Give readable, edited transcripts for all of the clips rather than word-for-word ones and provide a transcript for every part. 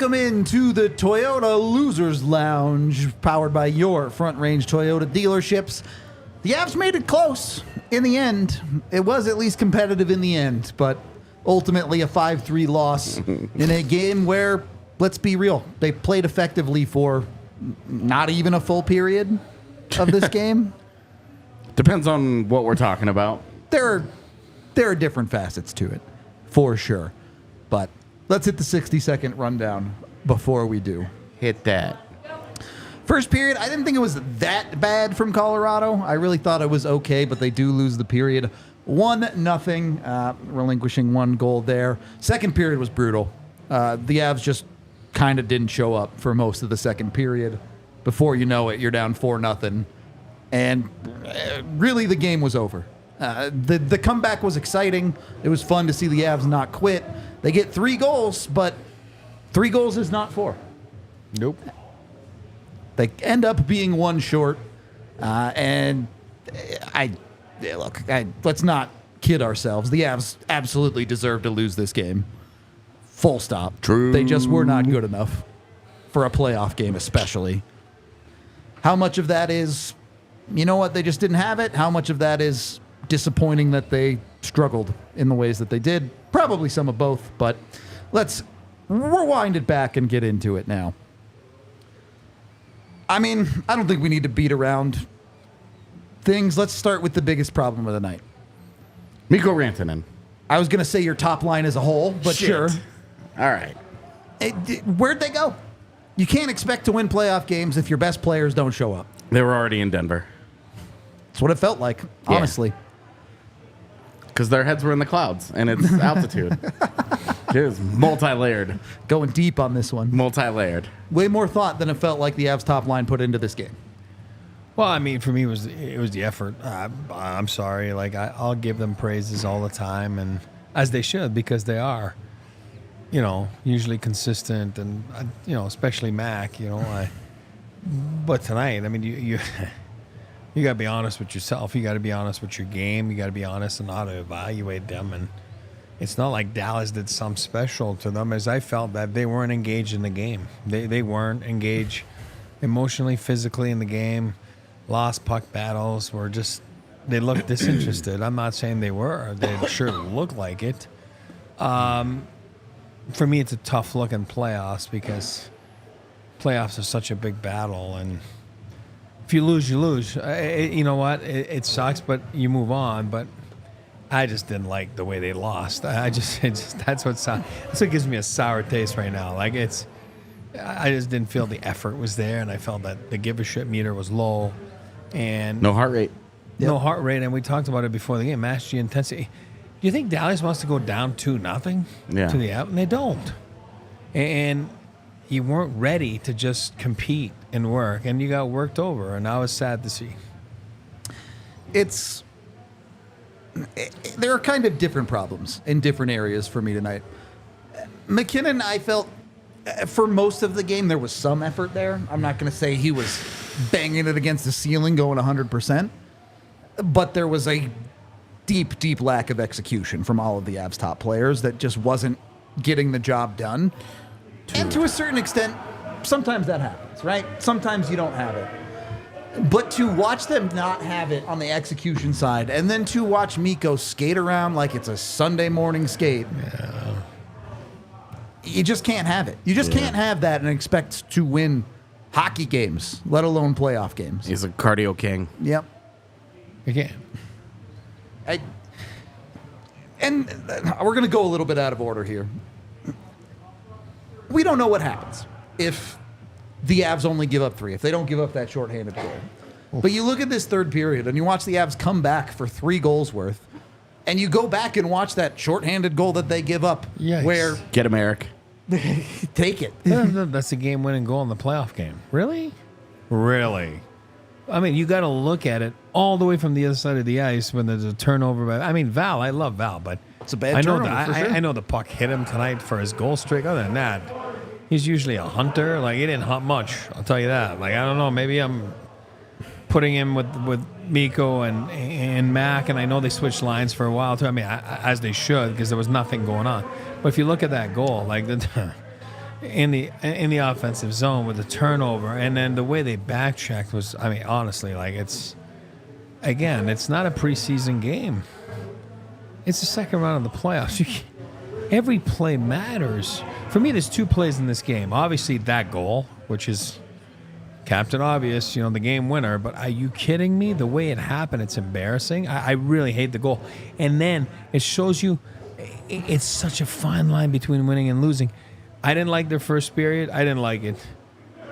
Welcome into the Toyota Losers Lounge, powered by your Front Range Toyota dealerships. The Avs made it close in the end. It was at least competitive in the end, but ultimately a 5-3 loss in a game where, let's be real, they played effectively for not even a full period of this game. Depends on what we're talking about. There are different facets to it, for sure. But let's hit the 60-second rundown before we do. Hit that. First period, I didn't think it was that bad from Colorado. I really thought it was okay, but they do lose the period. 1-0, relinquishing one goal there. Second period was brutal. The Avs just kind of didn't show up for most of the second period. Before you know it, you're down 4-0. And really, the game was over. The comeback was exciting. It was fun to see the Avs not quit. They get 3 goals, but 3 goals is not 4. Nope. They end up being 1 short. And let's not kid ourselves. The Avs absolutely deserve to lose this game. Full stop. True. They just were not good enough for a playoff game, especially. How much of that is, you know what, they just didn't have it? How much of that is disappointing that they struggled in the ways that they did? Probably some of both, but let's rewind it back and get into it now. I mean, I don't think we need to beat around things. Let's start with the biggest problem of the night. Mikko Rantanen. I was going to say your top line as a whole, but Shit. sure. All right. Where'd they go? You can't expect to win playoff games if your best players don't show up. They were already in Denver. That's what it felt like, honestly. Because their heads were in the clouds, and it's altitude. It was multi-layered. Going deep on this one. Multi-layered. Way more thought than it felt like the Avs top line put into this game. Well, I mean, for me, it was the effort. I'm sorry. Like, I'll give them praises all the time, and as they should, because they are, usually consistent, and, especially Mac, But tonight, I mean, you got to be honest with yourself. You got to be honest with your game. You got to be honest on how to evaluate them. And it's not like Dallas did something special to them, as I felt that they weren't engaged in the game. They weren't engaged emotionally, physically in the game. Lost puck battles were just, they looked disinterested. I'm not saying they were. They sure looked like it. For me, it's a tough look in playoffs because playoffs are such a big battle, and if you lose, you lose. You know what? It sucks, but you move on. But I just didn't like the way they lost. That's what gives me a sour taste right now. Like, I just didn't feel the effort was there, and I felt that the give a shit meter was low, and No heart rate. no heart rate. And we talked about it before the game. Match the intensity. Do you think Dallas wants to go down 2-0 Yeah. to the out? And they don't. And you weren't ready to just compete and work, and you got worked over, and I was sad to see. There are kind of different problems in different areas for me tonight. McKinnon, I felt, for most of the game, there was some effort there. I'm not going to say he was banging it against the ceiling, going 100%, but there was a deep, deep lack of execution from all of the Avs top players that just wasn't getting the job done. And to a certain extent, sometimes that happens, right? Sometimes you don't have it. But to watch them not have it on the execution side, and then to watch Mikko skate around like it's a Sunday morning skate, you just can't have it. You just can't have that and expect to win hockey games, let alone playoff games. He's a cardio king. Yep. Again. And we're going to go a little bit out of order here. We don't know what happens if the Avs only give up 3, if they don't give up that shorthanded goal. But you look at this third period and you watch the Avs come back for 3 goals worth, and you go back and watch that shorthanded goal that they give up. Yikes. Where Get him, Eric. take it. That's the game-winning goal in the playoff game. Really? Really? I mean, you got to look at it all the way from the other side of the ice when there's a turnover. I mean, Val, I love Val, but It's a bad turnover, for sure. I know the puck hit him tonight for his goal streak. Other than that, he's usually a hunter. Like, he didn't hunt much, I'll tell you that. Like, I don't know, maybe I'm putting him with Mikko and Mac, and I know they switched lines for a while too. I mean, as they should, because there was nothing going on. But if you look at that goal, like in the offensive zone with the turnover, and then the way they backtracked was, I mean, honestly, like it's not a preseason game. It's the second round of the playoffs. Every play matters. For me, there's 2 plays in this game. Obviously, that goal, which is Captain Obvious, the game winner. But are you kidding me? The way it happened, it's embarrassing. I really hate the goal. And then it shows you it's such a fine line between winning and losing. I didn't like their first period. I didn't like it.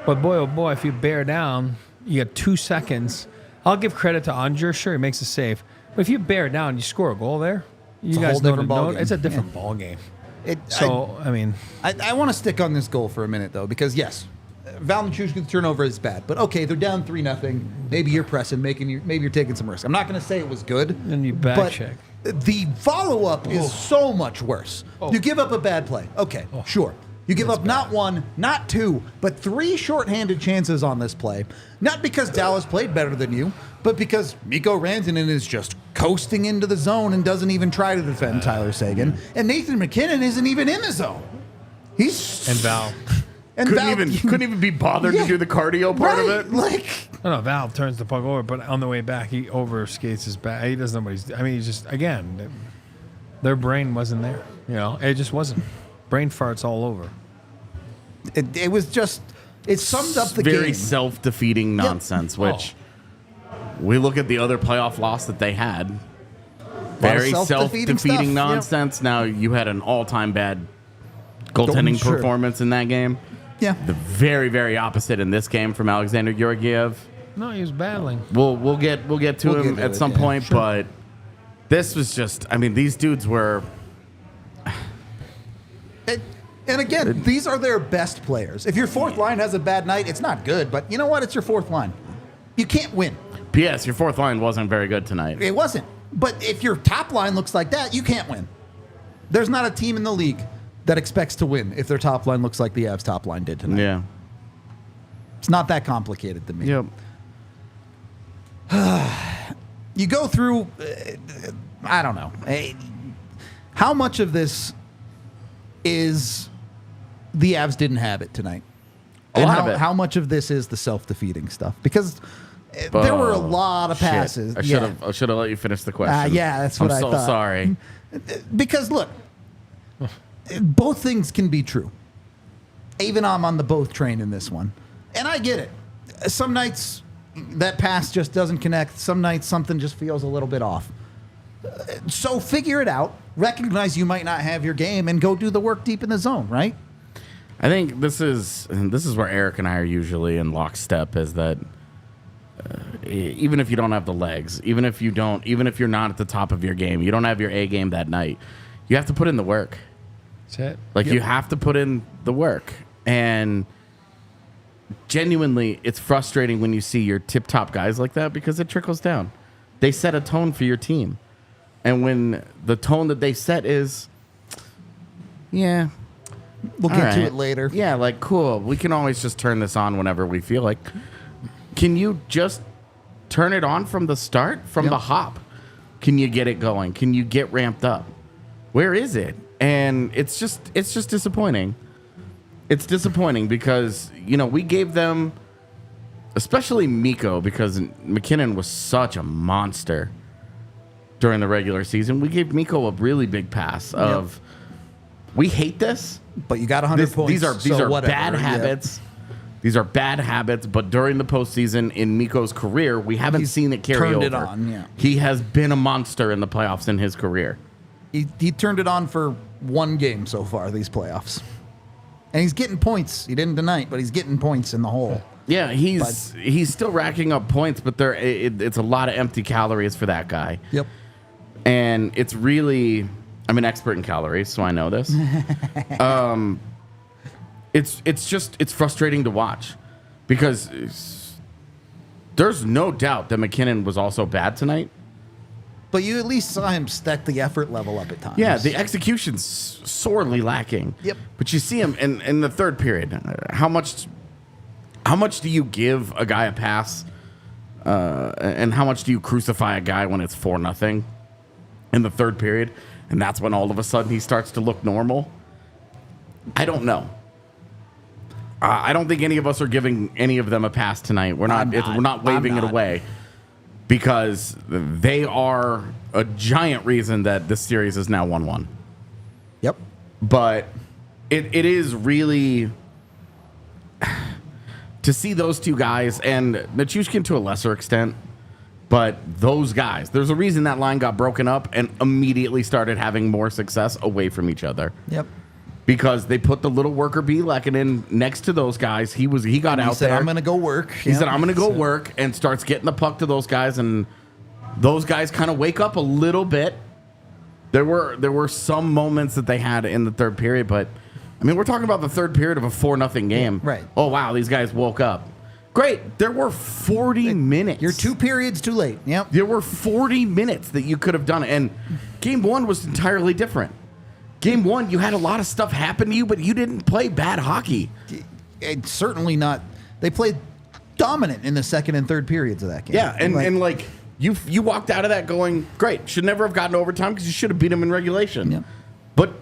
But boy, oh boy, if you bear down, you got 2 seconds. I'll give credit to Unger. Sure, he makes a save. But if you bear down, you score a goal there. You guys know it's a different ball game. I want to stick on this goal for a minute, though, because, yes, Valenchushkin's turnover is bad. But, okay, they're down 3-0. Maybe you're pressing, maybe you're taking some risk. I'm not going to say it was good. And you back check. The follow-up is so much worse. You give up a bad play. Okay, sure. You give up not 1, not 2, but 3 shorthanded chances on this play. Not because Dallas played better than you, but because Mikko Rantanen is just coasting into the zone and doesn't even try to defend Tyler Seguin. And Nathan MacKinnon isn't even in the zone. And Val. Couldn't even be bothered to do the cardio part of it. No, Val turns the puck over, but on the way back, he overskates his back. He doesn't know what he's. I mean, he's just, again, their brain wasn't there. It just wasn't. Brain farts all over. It was just, it summed up the game. Very self-defeating nonsense, which we look at the other playoff loss that they had. Very self-defeating nonsense. Yep. Now, you had an all-time bad goaltending performance in that game. Yeah. The very, very opposite in this game from Alexander Georgiev. No, he was battling. We'll get to him at some point, but this was just, I mean, these dudes were... And again, these are their best players. If your fourth line has a bad night, it's not good, but you know what? It's your fourth line. You can't win. P.S. Your fourth line wasn't very good tonight. It wasn't. But if your top line looks like that, you can't win. There's not a team in the league that expects to win if their top line looks like the Avs top line did tonight. Yeah. It's not that complicated to me. Yep. You go through, I don't know. How much of this is the Avs didn't have it tonight? A lot of it. How much of this is the self-defeating stuff? Because there were a lot of passes. I should have let you finish the question. That's what I thought. I'm so sorry. Because, look, both things can be true. Even I'm on the both train in this one. And I get it. Some nights that pass just doesn't connect. Some nights something just feels a little bit off. So figure it out. Recognize you might not have your game and go do the work deep in the zone, right? I think this is where Eric and I are usually in lockstep, is that even if you don't have the legs, even if you're not at the top of your game, you don't have your A game that night, you have to put in the work. That's it. You have to put in the work. And genuinely, it's frustrating when you see your tip-top guys like that, because it trickles down. They set a tone for your team. And when the tone that they set is, we'll get to it later. Yeah, cool. We can always just turn this on whenever we feel like. Can you just turn it on from the start, from the hop? Can you get it going? Can you get ramped up? Where is it? And it's just disappointing. It's disappointing because, we gave them, especially Mikko, because MacKinnon was such a monster during the regular season. We gave Mikko a really big pass of, we hate this, but you got 100 points. These are bad habits. These are bad habits, but during the postseason in Mikko's career, we haven't seen it carry over. Turned it on, He has been a monster in the playoffs in his career. He turned it on for one game so far, these playoffs. And he's getting points. He didn't tonight, but he's getting points in the hole. Yeah, he's still racking up points, but it's a lot of empty calories for that guy. Yep. And it's really, I'm an expert in calories, so I know this. It's frustrating to watch, because there's no doubt that MacKinnon was also bad tonight. But you at least saw him stack the effort level up at times. Yeah, the execution's sorely lacking. Yep. But you see him in the third period. How much do you give a guy a pass, and how much do you crucify a guy when it's 4-0 in the third period, and that's when all of a sudden he starts to look normal? I don't know. I don't think any of us are giving any of them a pass tonight. We're not. We're not waving it away because they are a giant reason that this series is now 1-1. Yep. But it is really to see those two guys and Nichushkin to a lesser extent, but those guys. There's a reason that line got broken up and immediately started having more success away from each other. Yep. Because they put the little worker bee Lehkonen next to those guys. He got out said, there. I'm going to go work. He said, I'm going to go work, and starts getting the puck to those guys, and those guys kind of wake up a little bit. There were some moments that they had in the third period, but I mean, we're talking about the third period of a 4-0 game. Yeah, right. Oh, wow, these guys woke up. Great. There were 40 minutes. You're 2 periods too late. Yep. There were 40 minutes that you could have done it, and game one was entirely different. Game one, you had a lot of stuff happen to you, but you didn't play bad hockey. It's certainly not. They played dominant in the second and third periods of that game. Yeah, and you walked out of that going, great, should never have gotten overtime because you should have beat them in regulation. Yep. But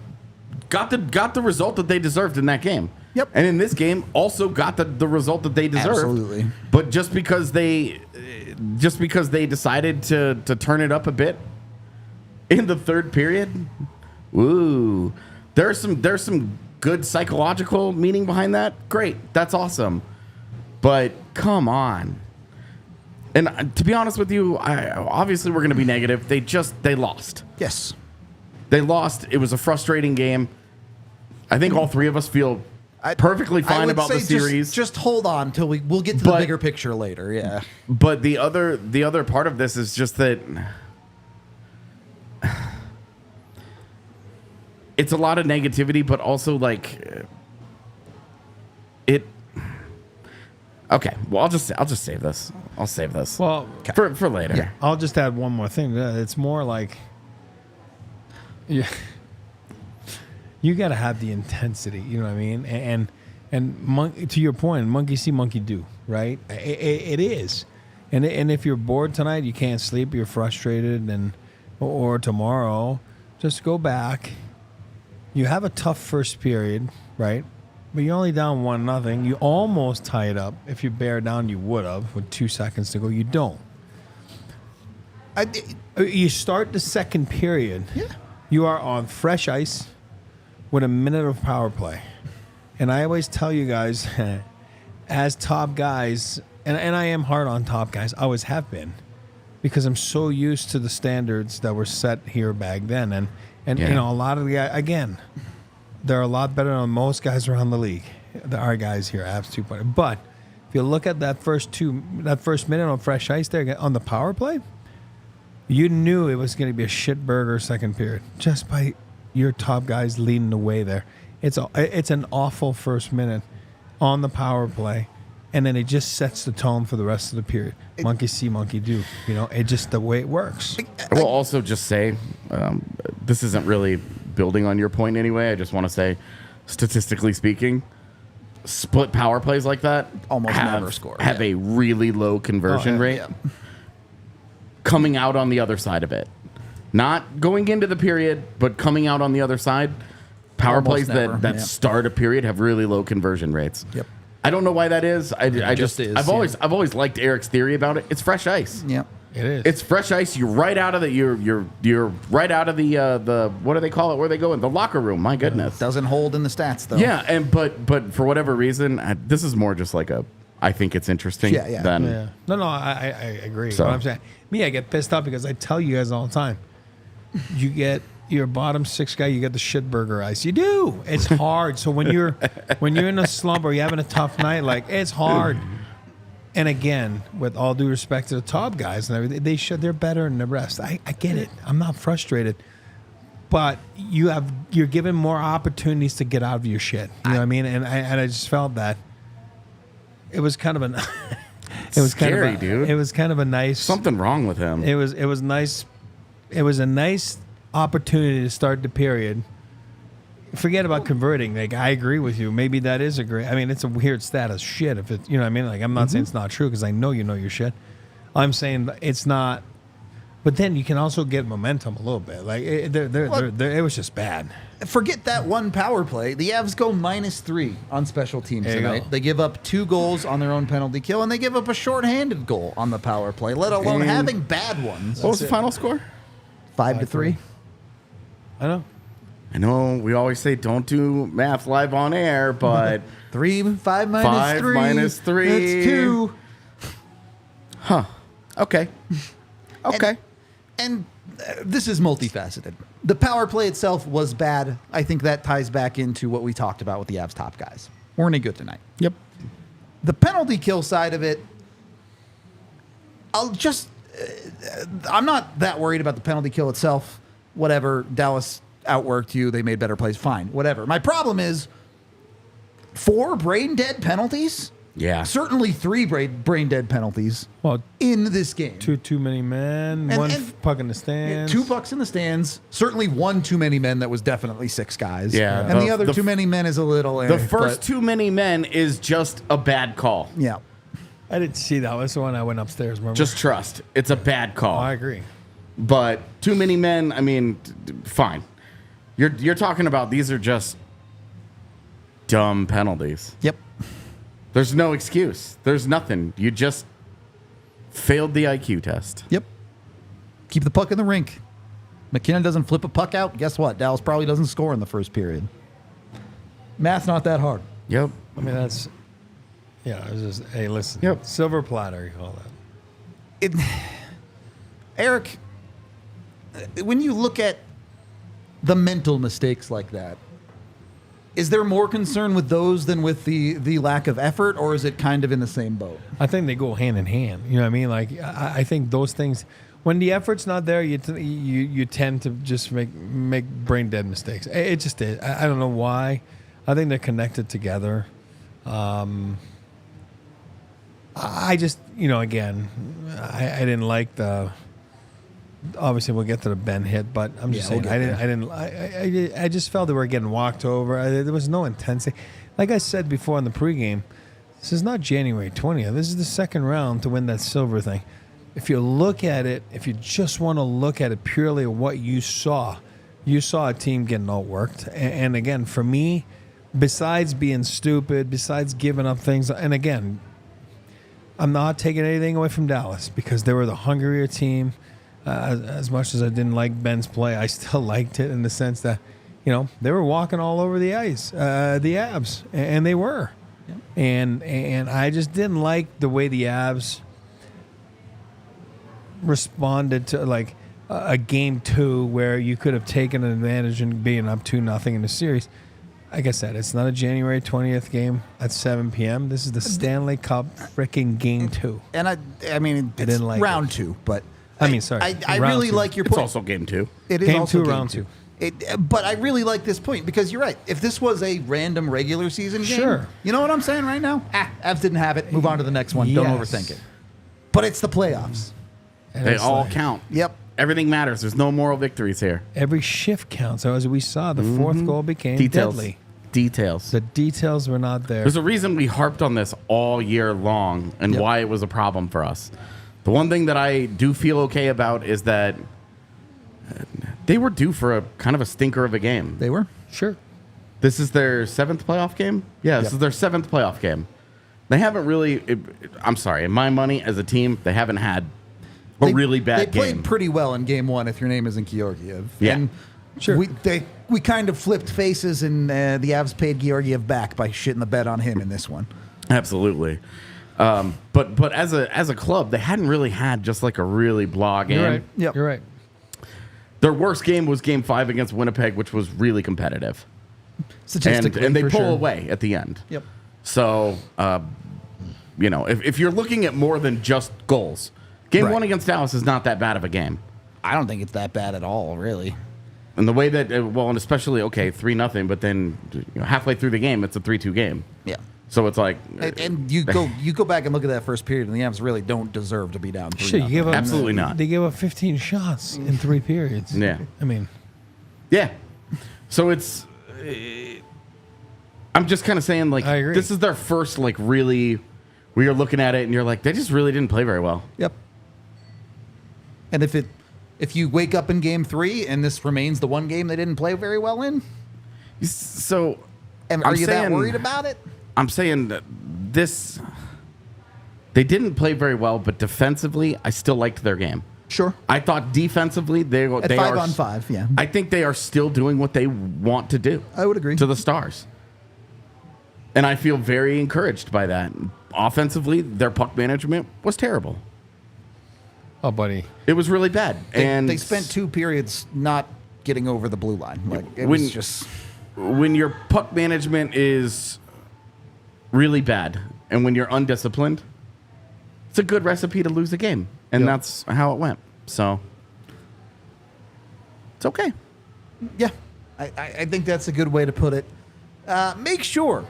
got the result that they deserved in that game. Yep. And in this game, also got the result that they deserved. Absolutely. But just because they decided to turn it up a bit in the third period. Ooh, there's some good psychological meaning behind that. Great, that's awesome. But come on. And to be honest with you, obviously we're going to be negative. They lost. Yes. They lost. It was a frustrating game. I think all three of us feel perfectly fine about the series. Just hold on till we'll get to the bigger picture later. Yeah. But the other part of this is just that it's a lot of negativity, but also like it. Okay, well I'll just save this. I'll save this. Well, for later. Yeah. I'll just add one more thing. It's more like you got to have the intensity. You know what I mean? And to your point, monkey see, monkey do. Right? It is. And if you're bored tonight, you can't sleep, you're frustrated, or tomorrow, just go back. You have a tough first period, right? But you're only down 1-0. You almost tie it up. If you bear down, you would have with 2 seconds to go. You don't. You start the second period. Yeah. You are on fresh ice with a minute of power play. And I always tell you guys, as top guys, and I am hard on top guys, I always have been, because I'm so used to the standards that were set here back then. And Yeah. you know, a lot of the guys, again, they're a lot better than most guys around the league. There are guys here, Avs 2.0. But if you look at that first minute on fresh ice there on the power play, you knew it was going to be a shit burger second period just by your top guys leading the way there. It's an awful first minute on the power play, and then it just sets the tone for the rest of the period. Monkey see, monkey do. You know, it's just the way it works. I will also just say, this isn't really building on your point anyway. I just want to say, statistically speaking, split power plays like that Almost never score. Have a really low conversion rate. Yeah. Coming out on the other side of it. Not going into the period, but coming out on the other side. Power Almost plays never, that yeah. start a period have really low conversion rates. Yep. I don't know why that is. I've always liked Eric's theory about it. It's fresh ice. Yep. It is. It's fresh ice. You're right out of you're right out of the what do they call it? Where they go in the locker room? My goodness. Doesn't hold in the stats though. Yeah, but for whatever reason, this is more just like I think it's interesting. Yeah. Than, Yeah. No, I agree. So- What I'm saying, me, I get pissed off because I tell you guys all the time, you get your bottom six guy, you get the shit burger ice. You do. It's hard. So when you're in a slump or you're having a tough night, like, it's hard. And again, with all due respect to the top guys and everything, they're better than the rest. I get it. I'm not frustrated. But you're given more opportunities to get out of your shit. You know what I mean? And I just felt that it was kind of Scary, dude. It was kind of a nice something wrong with him. It was nice. It was a nice opportunity to start the period. Forget about converting. Like, I agree with you. Maybe that is a great. I mean, it's a weird stat of shit. If it, you know what I mean? Like, I'm not saying it's not true because I know you know your shit. I'm saying it's not But then you can also get momentum a little bit. Like it was just bad. Forget that one power play. The Avs go -3 on special teams There you tonight. go. They give up 2 goals on their own penalty kill, and they give up a shorthanded goal on the power play, let alone And having bad ones. What was the final score? 5-3. I know. I know we always say don't do math live on air, but 5 minus 5 3. minus 3. That's 2. okay. Okay. And this is multifaceted. The power play itself was bad. I think that ties back into what we talked about with the Avs top guys. Weren't any good tonight. Yep. The penalty kill side of it, I'm not that worried about the penalty kill itself. Whatever, Dallas outworked you. They made better plays. Fine, whatever. My problem is 4 brain dead penalties. Yeah. Certainly 3 brain dead penalties Well, in this game. too many men, one puck in the stands. 2 pucks in the stands. Certainly 1 too many men that was definitely 6 guys. Yeah, And the the- other the too many men is a little. The first too many men is just a bad call. Yeah. I didn't see that. That's the one I went upstairs. Remember? Just trust. It's a bad call. I agree. But too many men, I mean, fine. You're talking about these are just dumb penalties. Yep. There's no excuse. There's nothing. You just failed the IQ test. Yep. Keep the puck in the rink. McKinnon doesn't flip a puck out. Guess what? Dallas probably doesn't score in the first period. Math's not that hard. Yep. I mean, that's. Yeah, it was just, hey, listen. Yep. Silver platter, you call that. Eric, when you look at the mental mistakes like that, is there more concern with those than with the lack of effort, or is it kind of in the same boat? I think they go hand in hand. You know what I mean? Like, I think those things, when the effort's not there, you tend to just make brain dead mistakes. It just is. I don't know why. I think they're connected together. I just, again, I didn't like the. Obviously, we'll get to the Ben hit, but I'm just saying I just felt they were getting walked over. There was no intensity. Like I said before in the pregame, this is not January 20th. This is the second round to win that silver thing. If you look at it, if you just want to look at it purely what you saw a team getting outworked. And again, for me, besides being stupid, besides giving up things, and again, I'm not taking anything away from Dallas because they were the hungrier team. As much as I didn't like Ben's play, I still liked it in the sense that, they were walking all over the ice, the Avs, and they were. Yep. And I just didn't like the way the Avs responded to like a game 2 where you could have taken an advantage and being up 2-0 in the series. Like I said, it's not a January 20th game at 7 p.m. This is the Stanley Cup freaking game 2. And I mean, it's didn't like round it. 2, but sorry. I round really 2. like your It's point. also game 2. It is Game also 2, round 2. But I really like this point because you're right. If this was a random regular season game, Sure. You know what I'm saying right now? Avs didn't have it. Move on to the next one. Don't Yes. overthink it. But it's the playoffs. And They it's all like, count. Yep. Everything matters. There's no moral victories here. every shift counts. So as we saw, the fourth goal became Details. deadly. Details. The details were not there. There's a reason we harped on this all year long and Yep. why it was a problem for us. The one thing that I do feel okay about is that they were due for a kind of a stinker of a game. They were. Sure. This is their 7th playoff game? Yeah, this Yep. is their 7th playoff game. They haven't really, I'm sorry, in my money as a team, they haven't had a really bad They game. played pretty well in game 1 if your name isn't Georgiev. Yeah. And Sure. we kind of flipped faces and the Avs paid Georgiev back by shitting the bed on him in this one. Absolutely. But as a club, they hadn't really had just like a really blah game. You're right. Yep. You're right. Their worst game was game 5 against Winnipeg, which was really competitive. Statistically, And they for pull sure. away at the end. Yep. So, if you're looking at more than just goals, game Right. 1 against Dallas is not that bad of a game. I don't think it's that bad at all, really. And the way that, and especially, 3-0, but then halfway through the game, it's a 3-2 game. Yeah. So it's like, And you go back and look at that first period, and the Avs really don't deserve to be down 3-0. Shit, you give up Absolutely not. They gave up 15 shots in 3 periods. Yeah. I mean, yeah. So it's, I'm just kind of saying, like, I agree. this is their first, really, where you're looking at it and you're like, they just really didn't play very well. Yep. And if it if you wake up in game 3 and this remains the one game they didn't play very well in? So, And are you that worried about it? I'm saying that they didn't play very well, but defensively, I still liked their game. Sure. I thought defensively, they At are 5-on-5, yeah. I think they are still doing what they want to do. I would agree. To the Stars. And I feel very encouraged by that. Offensively, their puck management was terrible. Oh, buddy. It was really bad. They spent 2 periods not getting over the blue line. Like, it was just... When your puck management is really bad and when you're undisciplined, it's a good recipe to lose a game. And that's how it went. So, it's okay. Yeah, I think that's a good way to put it. Make sure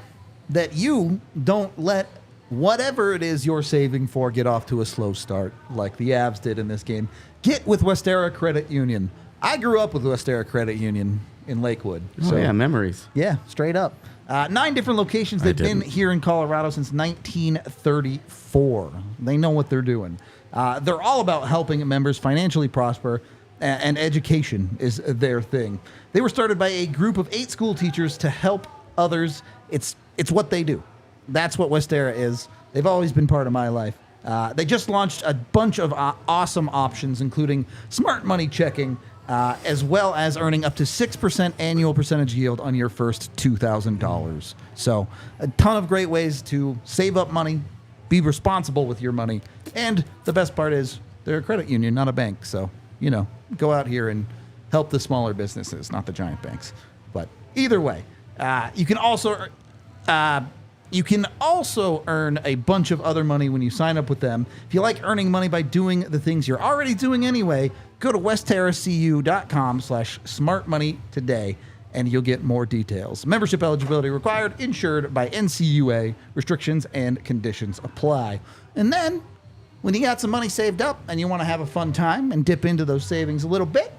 that you don't let whatever it is you're saving for get off to a slow start like the Avs did in this game. Get with Westera Credit Union. I grew up with Westera Credit Union in Lakewood. So, yeah, memories. Yeah, straight up. 9 different locations. They've been here in Colorado since 1934. They know what they're doing. They're all about helping members financially prosper, and education is their thing. They were started by a group of 8 school teachers to help others. It's what they do. That's what Westera is. They've always been part of my life. They just launched a bunch of awesome options, including smart money checking, as well as earning up to 6% annual percentage yield on your first $2,000. So a ton of great ways to save up money, be responsible with your money, and the best part is they're a credit union, not a bank. So, go out here and help the smaller businesses, not the giant banks. But either way, you can also earn a bunch of other money when you sign up with them. If you like earning money by doing the things you're already doing anyway, go to westterracu.com/smartmoney today, and you'll get more details. Membership eligibility required, insured by NCUA. Restrictions and conditions apply. And then, when you got some money saved up and you want to have a fun time and dip into those savings a little bit,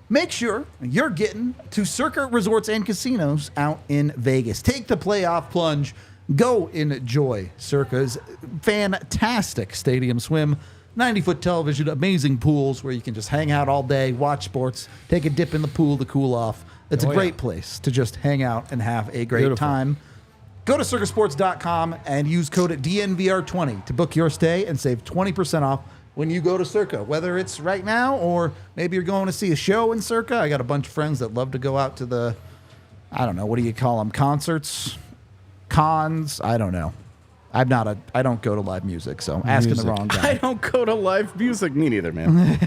make sure you're getting to Circa Resorts and Casinos out in Vegas. Take the playoff plunge. Go enjoy Circa's fantastic stadium swim, 90-foot television, amazing pools where you can just hang out all day, watch sports, take a dip in the pool to cool off. It's a great place to just hang out and have a great time. Go to circasports.com and use code DNVR20 to book your stay and save 20% off when you go to Circa, whether it's right now or maybe you're going to see a show in Circa. I got a bunch of friends that love to go out to the, I don't know, what do you call them, concerts? Cons? I don't know. I don't go to live music, so asking the wrong guy. I don't go to live music. Me neither, man.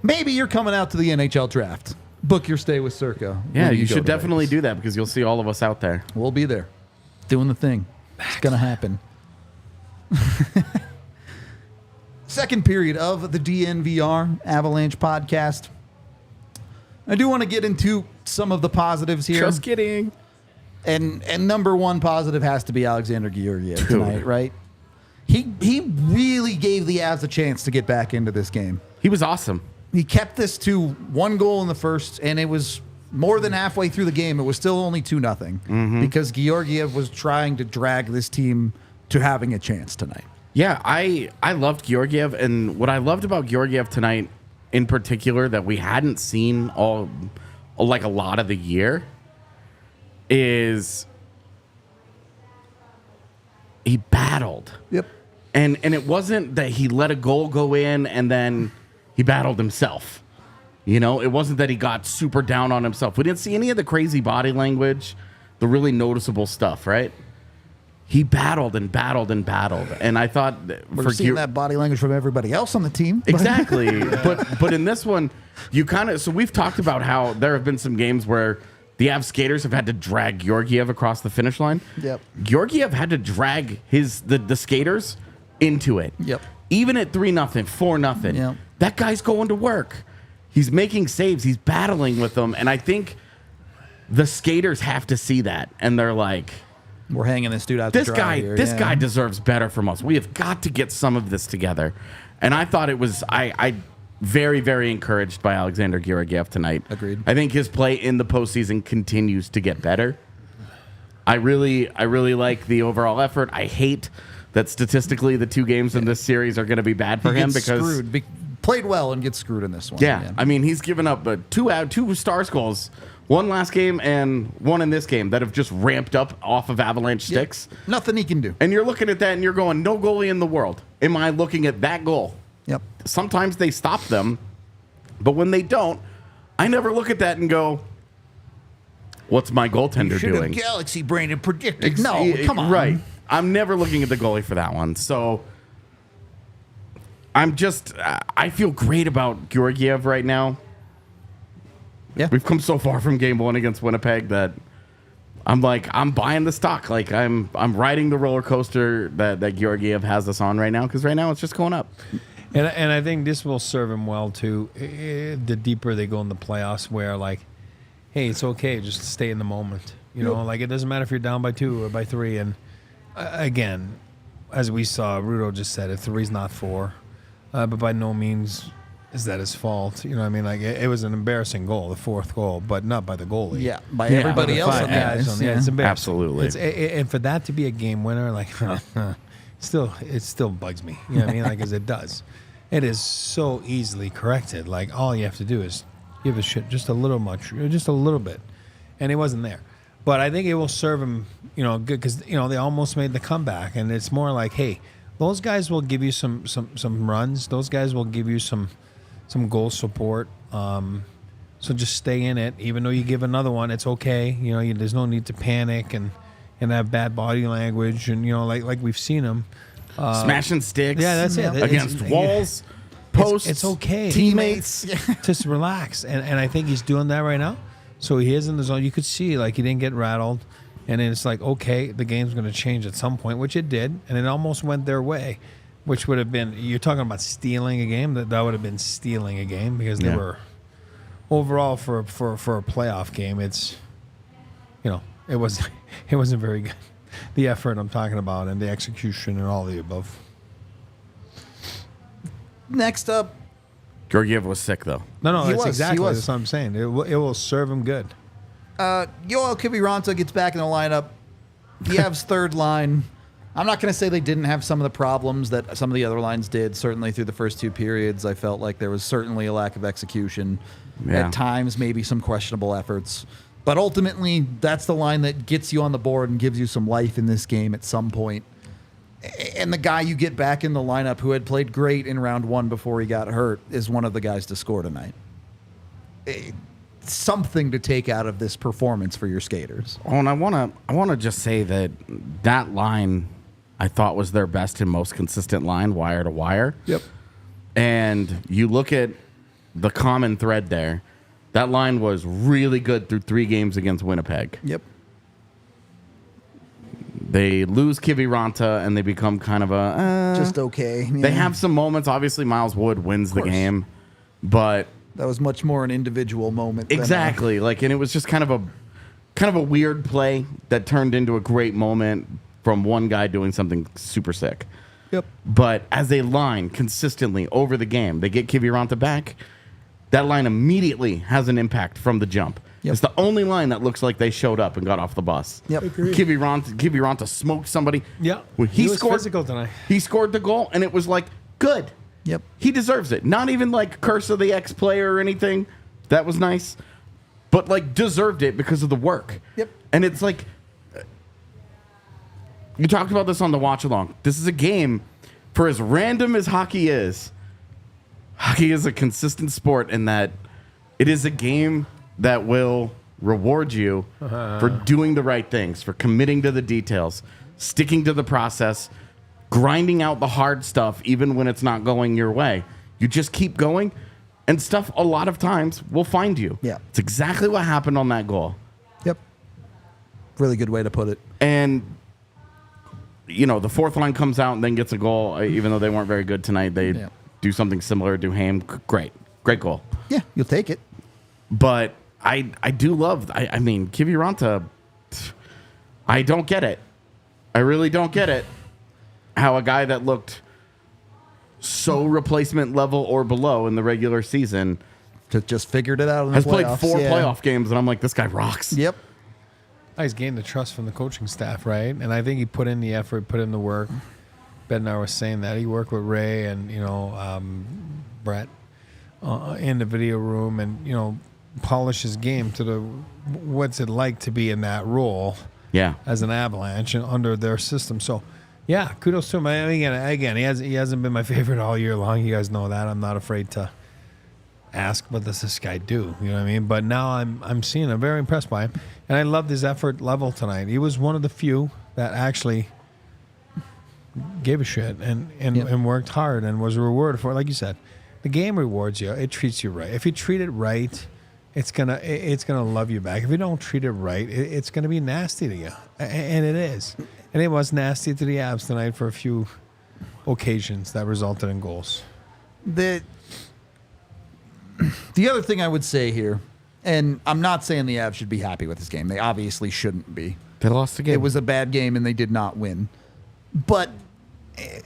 Maybe you're coming out to the NHL draft. Book your stay with Circa. Yeah, you should definitely do that because you'll see all of us out there. We'll be there doing the thing. It's going to happen. Second period of the DNVR Avalanche podcast. I do want to get into some of the positives here. Just kidding. And number one positive has to be Alexander Georgiev tonight, right? He really gave the Avs a chance to get back into this game. He was awesome. He kept this to 1 goal in the first, and it was more than halfway through the game. It was still only 2-0 because Georgiev was trying to drag this team to having a chance tonight. Yeah, I loved Georgiev, and what I loved about Georgiev tonight in particular that we hadn't seen a lot of the year is he battled. Yep. And it wasn't that he let a goal go in and then he battled himself. It wasn't that he got super down on himself. We didn't see any of the crazy body language, the really noticeable stuff, right? He battled and battled and battled. And I thought we're seeing that body language from everybody else on the team. Exactly. But in this one, so we've talked about how there have been some games where the Avs skaters have had to drag Georgiev across the finish line. Yep. Georgiev had to drag the skaters into it. Yep. Even at 3-0, 4-0. Yep. That guy's going to work. He's making saves. He's battling with them. And I think the skaters have to see that. And they're like, we're hanging this dude out to dry here. This guy deserves better from us. We have got to get some of this together. And I thought it was, I very, very encouraged by Alexander Georgiev tonight. Agreed. I think his play in the postseason continues to get better. I really like the overall effort. I hate that statistically the 2 games in this series are going to be bad for him because screwed played well and gets screwed in this one. Yeah, again. I mean, he's given up two Stars goals, one last game and one in this game that have just ramped up off of Avalanche sticks. Nothing he can do. And you're looking at that and you're going, no goalie in the world. Am I looking at that goal? Yep. Sometimes they stop them, but when they don't, I never look at that and go, what's my goaltender Should have doing? Galaxy brain and predicted. No, come on. Right. I'm never looking at the goalie for that one. So I feel great about Georgiev right now. Yeah. We've come so far from game 1 against Winnipeg that I'm buying the stock. Like I'm riding the roller coaster that Georgiev has us on right now, because right now it's just going up. And I think this will serve him well too. The deeper they go in the playoffs, where like, hey, it's okay, just stay in the moment. You know, like it doesn't matter if you're down by 2 or by 3. And again, as we saw, Rudo just said it, 3's not 4, but by no means is that his fault. You know what I mean? Like it was an embarrassing goal, the 4th goal, but not by the goalie. Yeah, by everybody else. Five on the guys ice. on the Yeah. ice. It's embarrassing. Absolutely. And for that to be a game winner, like, it still bugs me. You know what I mean? Like, as it does. It is so easily corrected. Like, all you have to do is give a shit just a little bit. And it wasn't there. But I think it will serve him, good, because, they almost made the comeback. And it's more like, hey, those guys will give you some runs. Those guys will give you some goal support. So just stay in it. Even though you give another one, it's okay. There's no need to panic and have bad body language. And, like we've seen him. Smashing sticks. Yeah, that's it. Against walls, posts. It's okay. Teammates. Just relax. And I think he's doing that right now. So he is in the zone. You could see, like, he didn't get rattled. And then it's like, okay, the game's going to change at some point, which it did. And it almost went their way, which would have been, you're talking about stealing a game. That would have been stealing a game, because they were, overall, for a playoff game, it's, it wasn't very good. The effort I'm talking about, and the execution, and all the above. Next up, Georgiev was sick, though. No, He that's was, exactly he was. that's what I'm saying. It will serve him good. Yoel Kiviranta gets back in the lineup. The Avs' third line. I'm not going to say they didn't have some of the problems that some of the other lines did. Certainly through the first 2 periods, I felt like there was certainly a lack of execution. Yeah. At times, maybe some questionable efforts. But ultimately, that's the line that gets you on the board and gives you some life in this game at some point. And the guy you get back in the lineup, who had played great in round 1 before he got hurt, is one of the guys to score tonight. Something to take out of this performance for your skaters. Oh, and I wanna just say that line I thought was their best and most consistent line, wire to wire. Yep. And you look at the common thread there. That line was really good through 3 games against Winnipeg. Yep. They lose Kiviranta and they become kind of a Just okay. They Yeah. have some moments. Obviously, Miles Wood wins the course. game, but That was much more an individual moment. than, exactly and it was just kind of a weird play that turned into a great moment from one guy doing something super sick. Yep. But as a line, consistently over the game, they get Kiviranta back. That line immediately has an impact from the jump. Yep. It's the only line that looks like they showed up and got off the bus. Yep. Agreed. Kiviranta smoked somebody. Yeah, When he was scored physical tonight. He scored the goal, and it was like, good. Yep. He deserves it. Not even like curse of the ex-player or anything. That was nice. But like deserved it because of the work. Yep. And it's like, you talked about this on the watch along. This is a game, for as random as hockey is a consistent sport in that it is a game that will reward you for doing the right things, for committing to the details, sticking to the process, grinding out the hard stuff even when it's not going your way. You just keep going, and stuff a lot of times will find you. Yeah. It's exactly what happened on that goal. Yep. Really good way to put it. And, the fourth line comes out and then gets a goal, even though they weren't very good tonight. They do something similar. Duhaime, great goal. Yeah, you'll take it. But I do love, I mean, Kiviranta, I don't get it. I really don't get it. How a guy that looked so replacement level or below in the regular season Just figured it out in the has played playoffs. 4 Yeah. playoff games, and I'm like, this guy rocks. Yep. He's gained the trust from the coaching staff, right? And I think he put in the effort, put in the work. Bednar was saying that he worked with Ray and Brett in the video room, and polish his game to the what's it like to be in that role. Yeah. As an Avalanche and under their system. So, yeah, kudos to him. Again, he hasn't been my favorite all year long. You guys know that. I'm not afraid to ask, what does this guy do? You know what I mean? But now I'm seeing. I'm very impressed by him, and I loved his effort level tonight. He was one of the few that actually gave a shit and worked hard and was rewarded for it. Like you said, the game rewards you. It treats you right. If you treat it right, it's gonna love you back. If you don't treat it right, it's gonna be nasty to you, and it is. And it was nasty to the Avs tonight for a few occasions that resulted in goals. The other thing I would say here, and I'm not saying the Avs should be happy with this game. They obviously shouldn't be. They lost the game. It was a bad game, and they did not win. But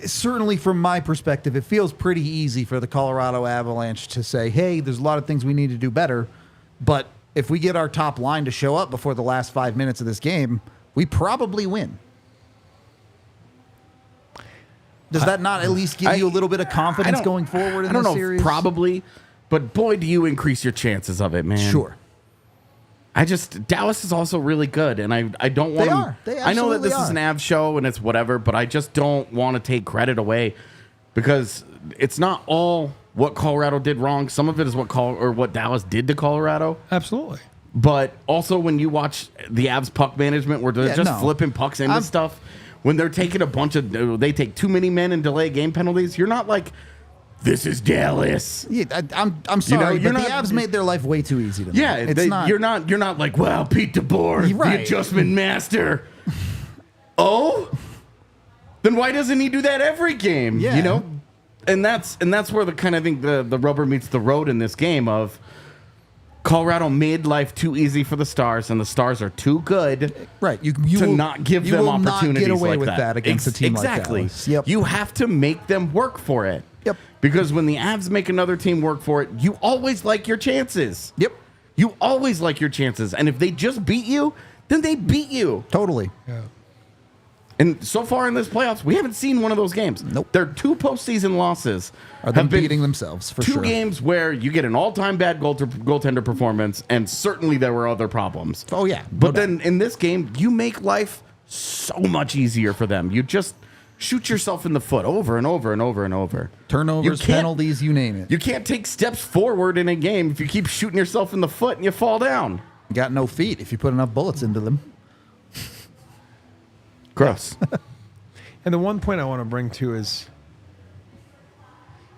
certainly from my perspective, it feels pretty easy for the Colorado Avalanche to say, hey, there's a lot of things we need to do better. But if we get our top line to show up before the last 5 minutes of this game, we probably win. Does that not at least give you a little bit of confidence going forward in this series? Probably. But boy, do you increase your chances of it, man. Sure. Dallas is also really good, and I don't want to. They I know that this absolutely is an Avs show and it's whatever, but I just don't want to take credit away because it's not all what Colorado did wrong. Some of it is what Dallas did to Colorado. Absolutely. But also when you watch the Avs puck management where they're flipping pucks into stuff, when they're taking they take too many men and delay game penalties, you're not like, this is Dallas. Yeah, I'm sorry, but the Avs made their life way too easy to me. Yeah, you're not like, wow, Pete DeBoer, right. the adjustment master. Oh, then why doesn't he do that every game? Yeah. And that's where the kind of think the rubber meets the road in this game of Colorado made life too easy for the Stars, and the Stars are too good, right? You to will not give them opportunities not get away like with that against a team like Dallas. Yep. You have to make them work for it. Yep. Because when the Avs make another team work for it, you always like your chances. Yep. You always like your chances. And if they just beat you, then they beat you. Totally. Yeah. And so far in this playoffs, we haven't seen one of those games. Nope. Their 2 postseason losses Are them beating themselves, for sure. 2 games where you get an all-time bad goaltender performance, and certainly there were other problems. Oh, yeah. But then in this game, you make life so much easier for them. You just shoot yourself in the foot over and over and over and over. Turnovers, penalties, you name it. You can't take steps forward in a game if you keep shooting yourself in the foot and you fall down. You got no feet if you put enough bullets into them. Gross. And the one point I want to bring to is,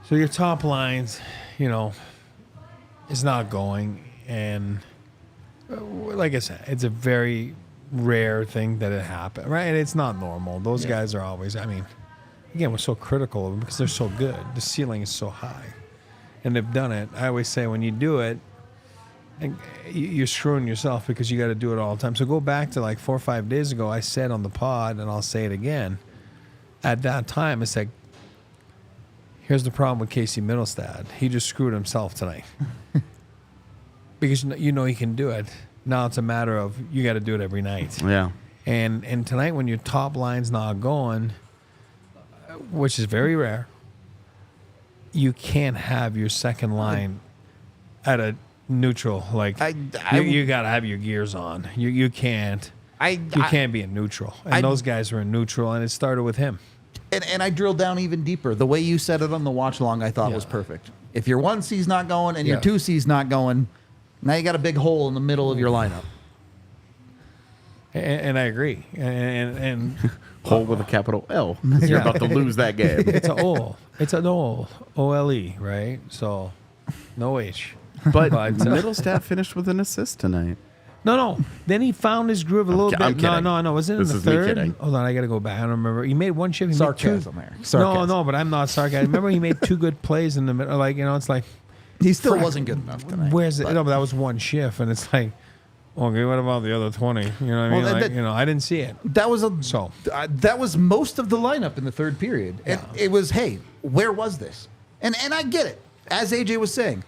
so your top lines, is not going, and like I said, it's a very rare thing that it happened, right? And it's not normal. Those guys are always, again, we're so critical of them because they're so good. The ceiling is so high, and they've done it. I always say when you do it, and you're screwing yourself because you got to do it all the time. So go back to like 4 or 5 days ago, I said on the pod, and I'll say it again. At that time, it's like, here's the problem with Casey Middlestad. He just screwed himself tonight. Because he can do it. Now it's a matter of you got to do it every night. Yeah. And tonight when your top line's not going, which is very rare, you can't have your second line at a neutral. Like you got to have your gears on. You can't. You can't be in neutral. And those guys were in neutral, and it started with him. And I drilled down even deeper. The way you said it on the watch long, I thought was perfect. If your 1C's not going and your 2C's not going, now you got a big hole in the middle of your lineup. And I agree. And hole with a capital L. You're about to lose that game. It's an O. It's an O. O-L-E, right? So no H. But Middlestat finished with an assist tonight. No. Then he found his groove a little bit. I'm kidding. No. Was it in the third? Hold on, I got to go back. I don't remember. He made one shift. Sarcasm, Eric. No, but I'm not sarcastic. Remember he made 2 good plays in the middle. It's like. He still wasn't good enough tonight. Where's it? No, but that was one shift, and it's like, okay, what about the other 20? You know what I mean? I didn't see it. That was that was most of the lineup in the third period. And it was, hey, where was this? And I get it. As AJ was saying,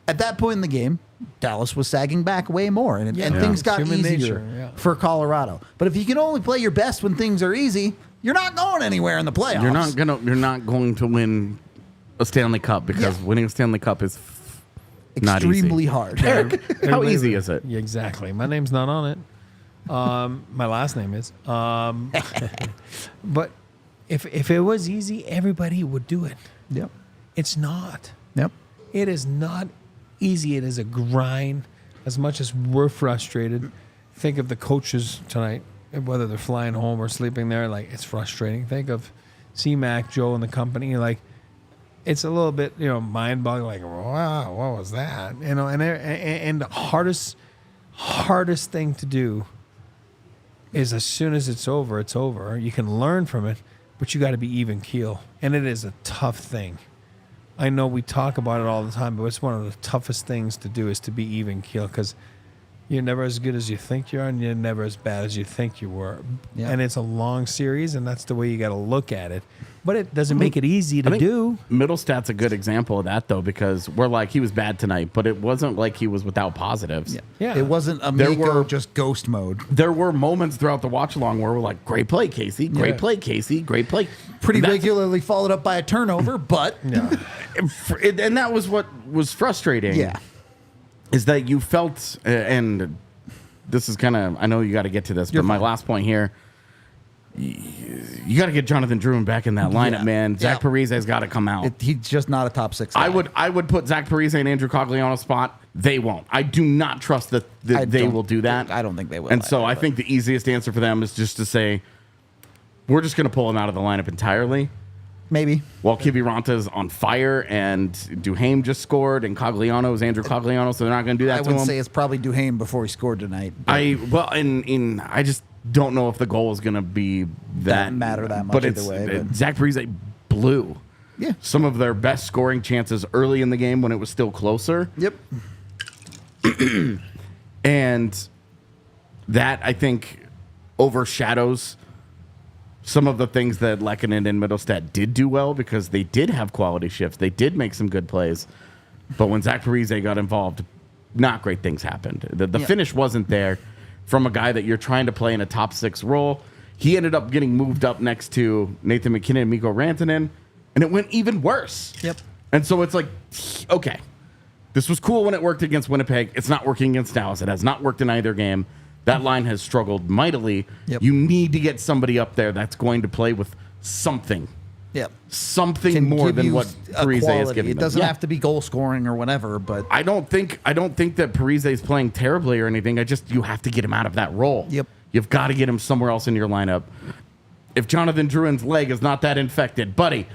at that point in the game, Dallas was sagging back way more, and things got easier for Colorado. But if you can only play your best when things are easy, you're not going anywhere in the playoffs. You're not going to win a Stanley Cup because winning a Stanley Cup is not extremely easy. hard. Eric, how easy is it? Yeah, exactly. My name's not on it. My last name is. But if it was easy, everybody would do it. Yep. It's not. Yep. It is not easy. It is a grind. As much as we're frustrated, think of the coaches tonight, whether they're flying home or sleeping there. Like, it's frustrating. Think of C-Mac, Joe, and the company. Like, it's a little bit, mind-boggling. Like, wow, what was that? And the hardest thing to do is as soon as it's over, it's over. You can learn from it, but you got to be even keel. And it is a tough thing. I know we talk about it all the time, but it's one of the toughest things to do is to be even keel, because you're never as good as you think you are, and you're never as bad as you think you were. Yeah. And it's a long series, and that's the way you got to look at it. But it doesn't make it easy to do. Middlestat's a good example of that, though, because we're like, he was bad tonight, but it wasn't like he was without positives. Yeah. It wasn't a There Mako were- just ghost mode. There were moments throughout the watch along where we're like, great play, Casey. Great play, Casey. Great play. Pretty That's- regularly followed up by a turnover, but And that was what was frustrating. yeah. Is that you felt, and this is kind of, I know you got to get to this, You're but my fine. last point here, you got to get Jonathan Druin back in that lineup, Yeah. man. Zach Yeah. Parise's got to come out. He's just not a top 6 guy. I would put Zach Parise and Andrew Cogliano's spot. They won't. I do not trust that I they don't will do that. I don't think they will And so either, I but- think the easiest answer for them is just to say, we're just going to pull him out of the lineup entirely. Maybe. While Kiviranta's on fire and Duhaime just scored and Cogliano is Andrew Cogliano, so they're not going to do that I to would him. say it's probably Duhaime before he scored tonight. but I just don't know if the goal is going to be that Doesn't matter that much but either it's, way, but- Zach Parise blew Yeah. some of their best scoring chances early in the game when it was still closer. Yep. And that, I think, overshadows some of the things that Lehkonen and Middlestat did do well, because they did have quality shifts. They did make some good plays. But when Zach Parise got involved, not great things happened. The Yeah. finish wasn't there from a guy that you're trying to play in a top 6 role. He ended up getting moved up next to Nathan McKinnon and Mikko Rantanen, and it went even worse. Yep. And so it's like, okay, this was cool when it worked against Winnipeg. It's not working against Dallas. It has not worked in either game. That line has struggled mightily. Yep. You need to get somebody up there that's going to play with something. Yep. Something Can more give than you what a Parise is quality. giving It them. doesn't Yeah. have to be goal scoring or whatever, but I don't think that Parise is playing terribly or anything. You have to get him out of that role. Yep. You've got to get him somewhere else in your lineup. If Jonathan Druin's leg is not that infected, buddy,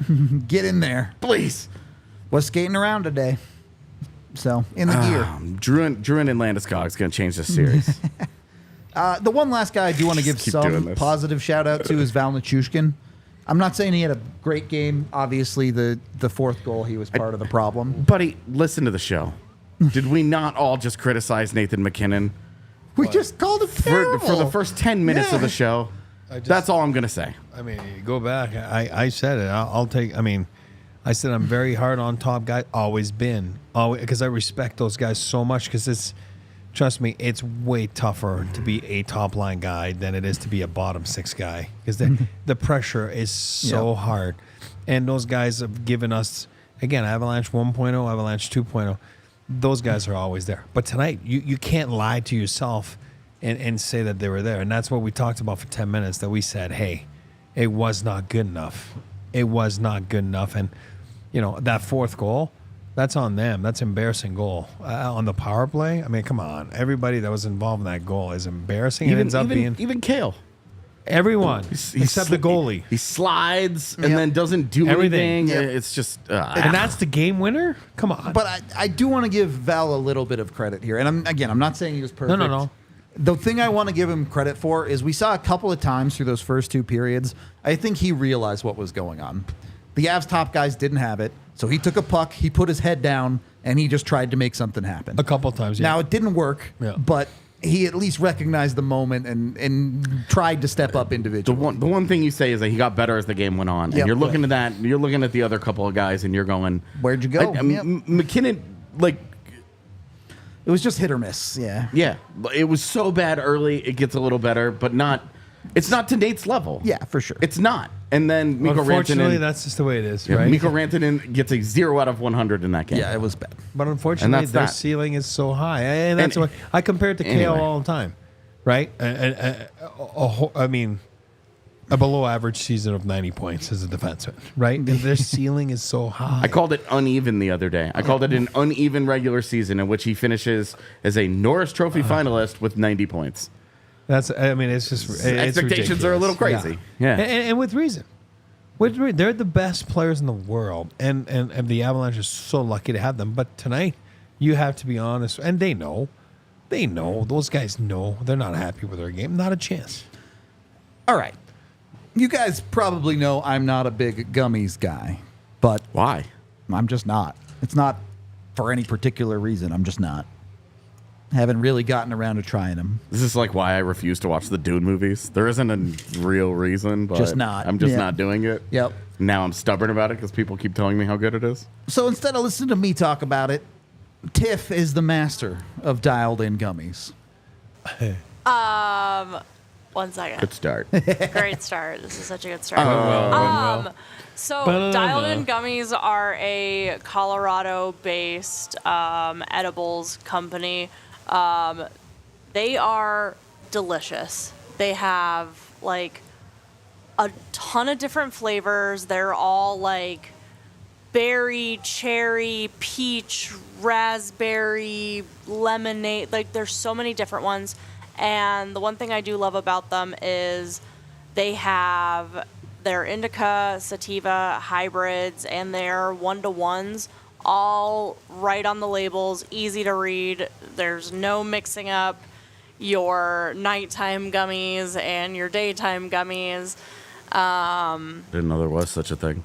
get in there. please. Was skating around today. So, in the gear. Druin and Landeskog is going to change this series. The one last guy I do want to give Just keep doing some this. positive shout out to is Val Nichushkin. I'm not saying he had a great game. Obviously, the fourth goal, he was part of the problem. Buddy, listen to the show. Did we not all just criticize Nathan McKinnon We just called him for terrible. the first 10 minutes of Yeah. the show? just- That's all I'm going to say. I mean, you go back. I said it. I'll take. I mean, I said I'm very hard on top guys. Always been. Always, because I respect those guys so much. Because it's, trust me, it's way tougher to be a top line guy than it is to be a bottom 6 guy. Because the pressure is so Yeah. hard, and those guys have given us again Avalanche 1.0, Avalanche 2.0. Those guys are always there. But tonight, you can't lie to yourself and say that they were there. And that's what we talked about for 10 minutes, that we said, hey, it was not good enough. It was not good enough. And, that fourth goal, that's on them. That's an embarrassing goal. On the power play, I mean, come on. Everybody that was involved in that goal is embarrassing. It ends up being Even Kale. everyone except the goalie. He slides and Yep. then doesn't do Everything. anything. Yep. It's just And that's the game winner? Come on. But I do want to give Val a little bit of credit here. And I'm not saying he was perfect. No. The thing I want to give him credit for is we saw a couple of times through those first 2 periods, I think he realized what was going on. The Avs top guys didn't have it, so he took a puck, he put his head down, and he just tried to make something happen. A couple times, yeah. Now, it didn't work, Yeah. but he at least recognized the moment and tried to step up individually. the one thing you say is that he got better as the game went on. Yep. And you're looking at that, you're looking at the other couple of guys, and you're going, Where'd you go? I mean, Yep. McKinnon, like, It was just hit or miss, yeah. yeah, it was so bad early, it gets a little better, but not It's not to Nate's level. Yeah, for sure. It's not. And then Mikko Unfortunately, Rantanen, that's just the way it is, right? Mikko Rantanen gets a 0 out of 100 in that game. Yeah, it was bad. But unfortunately, that's their that. ceiling is so high, and that's And- why I compare it to anyway. KO all the time, right? I mean, a below average season of 90 points as a defenseman, right? And their ceiling is so high. I called it uneven the other day. I called it an uneven regular season in which he finishes as a Norris Trophy finalist with 90 points. It's just it's Expectations are a little ridiculous. crazy. Yeah. And with reason. They're the best players in the world, and the Avalanche is so lucky to have them. But tonight, you have to be honest, and they know, those guys know they're not happy with their game. Not a chance. All right. You guys probably know I'm not a big gummies guy, but Why? I'm just not. It's not for any particular reason. I'm just not. Haven't really gotten around to trying them. This is like why I refuse to watch the Dune movies. There isn't a real reason, but Just not. I'm just Yeah. not doing it. Yep. Now I'm stubborn about it because people keep telling me how good it is. So instead of listening to me talk about it, Tiff is the master of dialed in gummies. 1 second. Good start. Great start. This is such a good start. So Ba-da-da-da. Dialed In Gummies are a Colorado-based edibles company. They are delicious. They have like a ton of different flavors. They're all like berry, cherry, peach, raspberry, lemonade. Like there's so many different ones. And the one thing I do love about them is they have their indica, sativa hybrids, and their 1-to-1s all right on the labels, easy to read. There's no mixing up your nighttime gummies and your daytime gummies. Didn't know there was such a thing.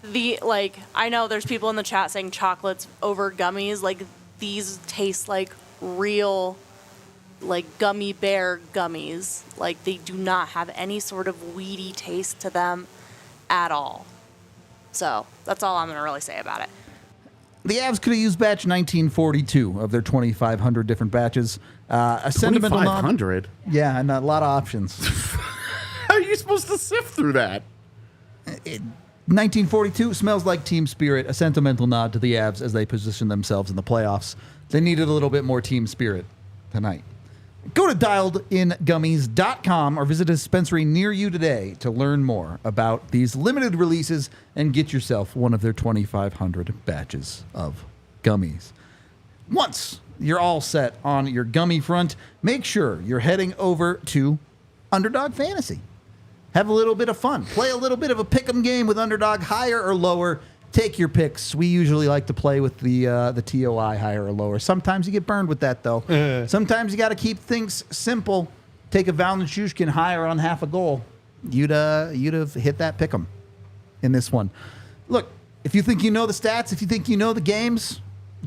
I know there's people in the chat saying chocolates over gummies. Like these taste like real like gummy bear gummies. Like they do not have any sort of weedy taste to them at all. So that's all I'm going to really say about it. The Avs could have used batch 1942 of their 2,500 different batches. A sentimental nod. 2,500? Yeah, and a lot of options. How are you supposed to sift through that? 1942 smells like team spirit, a sentimental nod to the Avs as they position themselves in the playoffs. They needed a little bit more team spirit tonight. Go to dialedingummies.com or visit a dispensary near you today to learn more about these limited releases and get yourself one of their 2,500 batches of gummies. Once you're all set on your gummy front, make sure you're heading over to Underdog Fantasy. Have a little bit of fun. Play a little bit of a pick'em game with Underdog, higher or lower. Take your picks. We usually like to play with the TOI, higher or lower. Sometimes you get burned with that, though. Sometimes you got to keep things simple. Take a Valentin higher on half a goal. You'd have hit that pick'em in this one. Look, if you think you know the stats, if you think you know the games,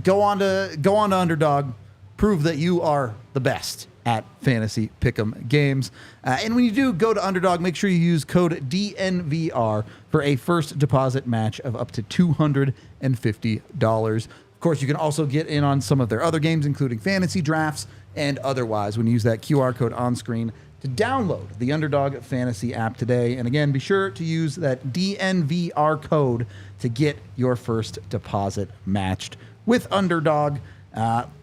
go on to Underdog. Prove that you are the best at fantasy pick'em games. And when you do go to Underdog, make sure you use code DNVR for a first deposit match of up to $250. Of course, you can also get in on some of their other games, including fantasy drafts and otherwise, when you use that QR code on screen to download the Underdog Fantasy app today. And again, be sure to use that DNVR code to get your first deposit matched with Underdog.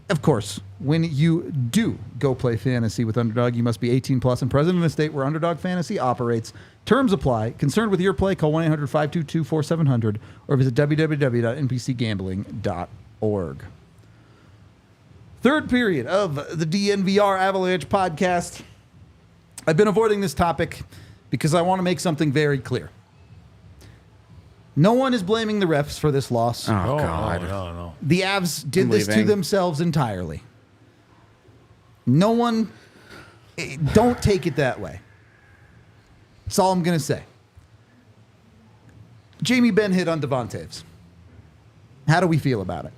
Of course, when you do go play fantasy with Underdog, you must be 18 plus and present in a state where Underdog Fantasy operates. Terms apply. Concerned with your play, call 1-800-522-4700 or visit www.npcgambling.org. Third period of the DNVR Avalanche podcast. I've been avoiding this topic because I want to make something very clear. No one is blaming the refs for this loss. Oh, God. No. The Avs did I'm this to leaving. themselves entirely. No one, don't take it that way. That's all I'm going to say. Jamie Benn hit on Devontae's. How do we feel about it?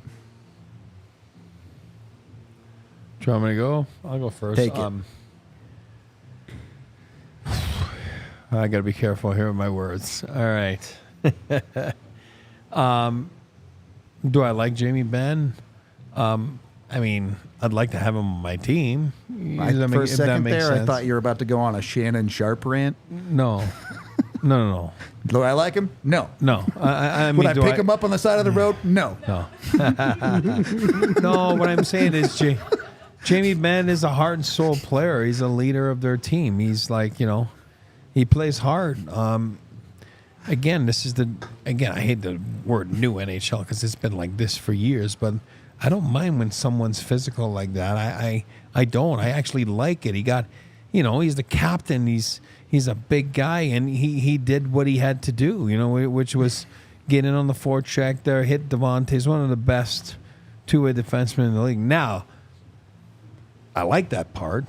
Do you want me to go? I'll go first. Take it. I got to be careful here with my words. All right. Do I like Jamie Benn? I mean, I'd like to have him on my team. For a second there, I thought you were about to go on a Shannon Sharp rant. No. No. Do I like him? No. No. I mean, Would I pick him up on the side of the road? No. No. No, what I'm saying is Jamie Benn is a heart and soul player. He's a leader of their team. He's like, he plays hard. Again, I hate the word new NHL because it's been like this for years, but I don't mind when someone's physical like that. I don't. I actually like it. He got, he's the captain. He's a big guy, and he did what he had to do, which was get in on the forecheck there, hit Devontae. He's one of the best two-way defensemen in the league. Now, I like that part.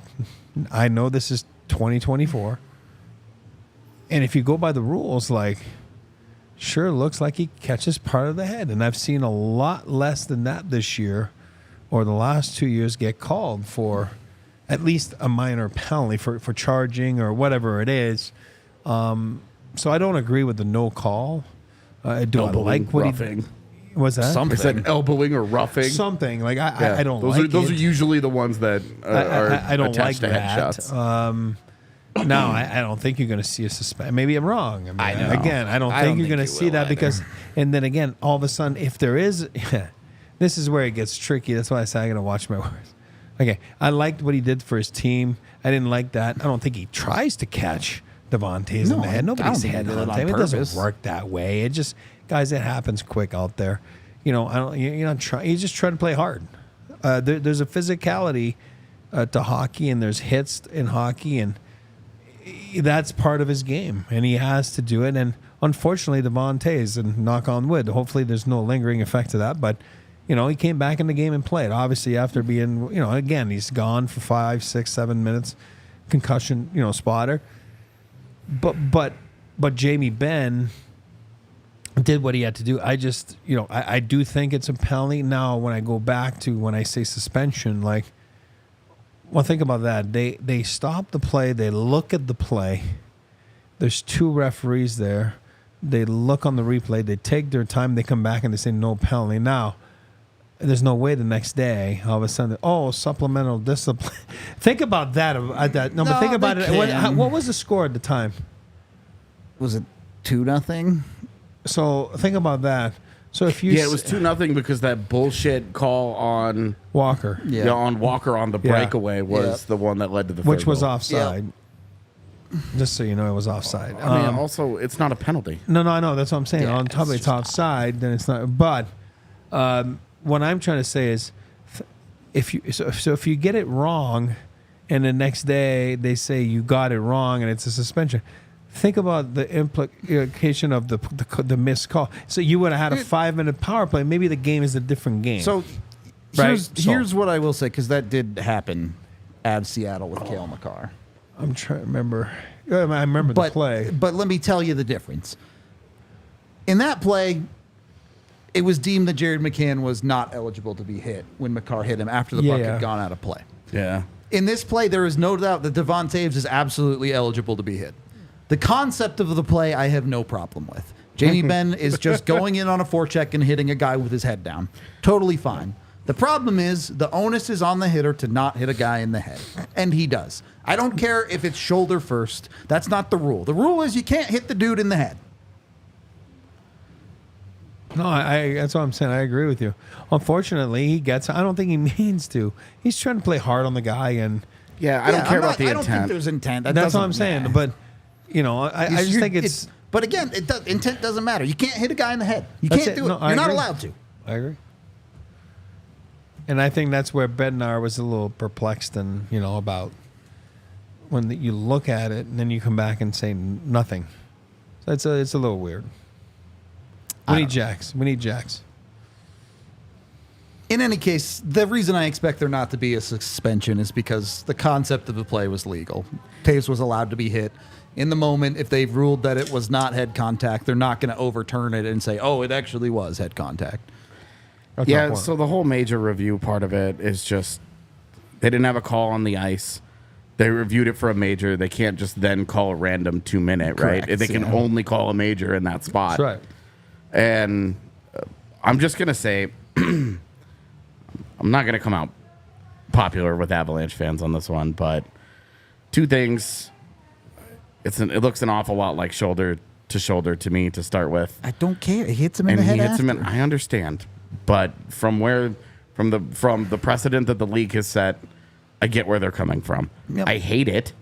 I know this is 2024. And if you go by the rules, sure looks like he catches part of the head. And I've seen a lot less than that this year or the last 2 years get called for at least a minor penalty for charging or whatever it is. So I don't agree with the no call. Do I like what roughing. What's that? I said elbowing or roughing. Something. I don't those like those it. are usually the ones that are I don't attached like to that. headshots. No, I don't think you're going to see a suspension. Maybe I'm wrong. I know. Again, I don't think you're going to see that because, and then again, all of a sudden, if there is, this is where it gets tricky. That's why I say I got to watch my words. Okay, I liked what he did for his team. I didn't like that. I don't think he tries to catch Devontae's in the head. Nobody's headhunting him. It doesn't work that way. It just, guys, it happens quick out there. You're not trying. You just try to play hard. There's a physicality to hockey, and there's hits in hockey, and that's part of his game, and he has to do it. And unfortunately, Devontae's, and knock on wood, hopefully there's no lingering effect to that, but he came back in the game and played. Obviously, after being, again, he's gone for 5, 6, 7 minutes, concussion, spotter. But Jamie Benn did what he had to do. I just, I do think it's a penalty. Now, when I go back to when I say suspension, well, think about that. They stop the play. They look at the play. There's 2 referees there. They look on the replay. They take their time. They come back and they say no penalty. Now, there's no way the next day, all of a sudden, supplemental discipline. Think about that. But think about it. What was the score at the time? Was it 2-0? So think about that. So if you it was 2-0 because that bullshit call on Walker, on Walker on the breakaway was the one that led to the which third was goal. offside. Just so you know, it was offside. I mean, also, it's not a penalty. No, I know. That's what I'm saying. Yeah, On top of it's offside, then it's not. But what I'm trying to say is, if you get it wrong, and the next day they say you got it wrong and it's a suspension, think about the implication of the missed call. So you would have had a 5-minute power play. Maybe the game is a different game. So Right? here's what I will say, because that did happen at Seattle with Cale Makar. I'm trying to remember. I remember the play. But let me tell you the difference. In that play, it was deemed that Jared McCann was not eligible to be hit when Makar hit him after the puck had gone out of play. Yeah. In this play, there is no doubt that Devon Taves is absolutely eligible to be hit. The concept of the play, I have no problem with. Jamie Benn is just going in on a forecheck and hitting a guy with his head down. Totally fine. The problem is the onus is on the hitter to not hit a guy in the head. And he does. I don't care if it's shoulder first. That's not the rule. The rule is you can't hit the dude in the head. No, that's what I'm saying. I agree with you. Unfortunately, he gets. I don't think he means to. He's trying to play hard on the guy, and I don't care about the I don't think intent. there's intent. that's what I'm saying. But I just think it's. But again, intent doesn't matter. You can't hit a guy in the head. You That's can't it. do it. No, I You're not agree. allowed to. I agree. And I think that's where Bednar was a little perplexed, and about when you look at it and then you come back and say nothing. So it's a little weird. We need Jacks. In any case, the reason I expect there not to be a suspension is because the concept of the play was legal. Taves was allowed to be hit. In the moment, if they've ruled that it was not head contact, they're not going to overturn it and say, it actually was head contact. That's my point. So the whole major review part of it is just they didn't have a call on the ice. They reviewed it for a major. They can't just then call a random 2-minute, right? Correct, They can only call a major in that spot. That's right. And I'm just going to say, I'm I'm not going to come out popular with Avalanche fans on this one, but two things. It looks an awful lot like shoulder to shoulder to me to start with. I don't care. He hits him in And the head he hits him after. I understand. But from the precedent that the league has set, I get where they're coming from. Yep. I hate it,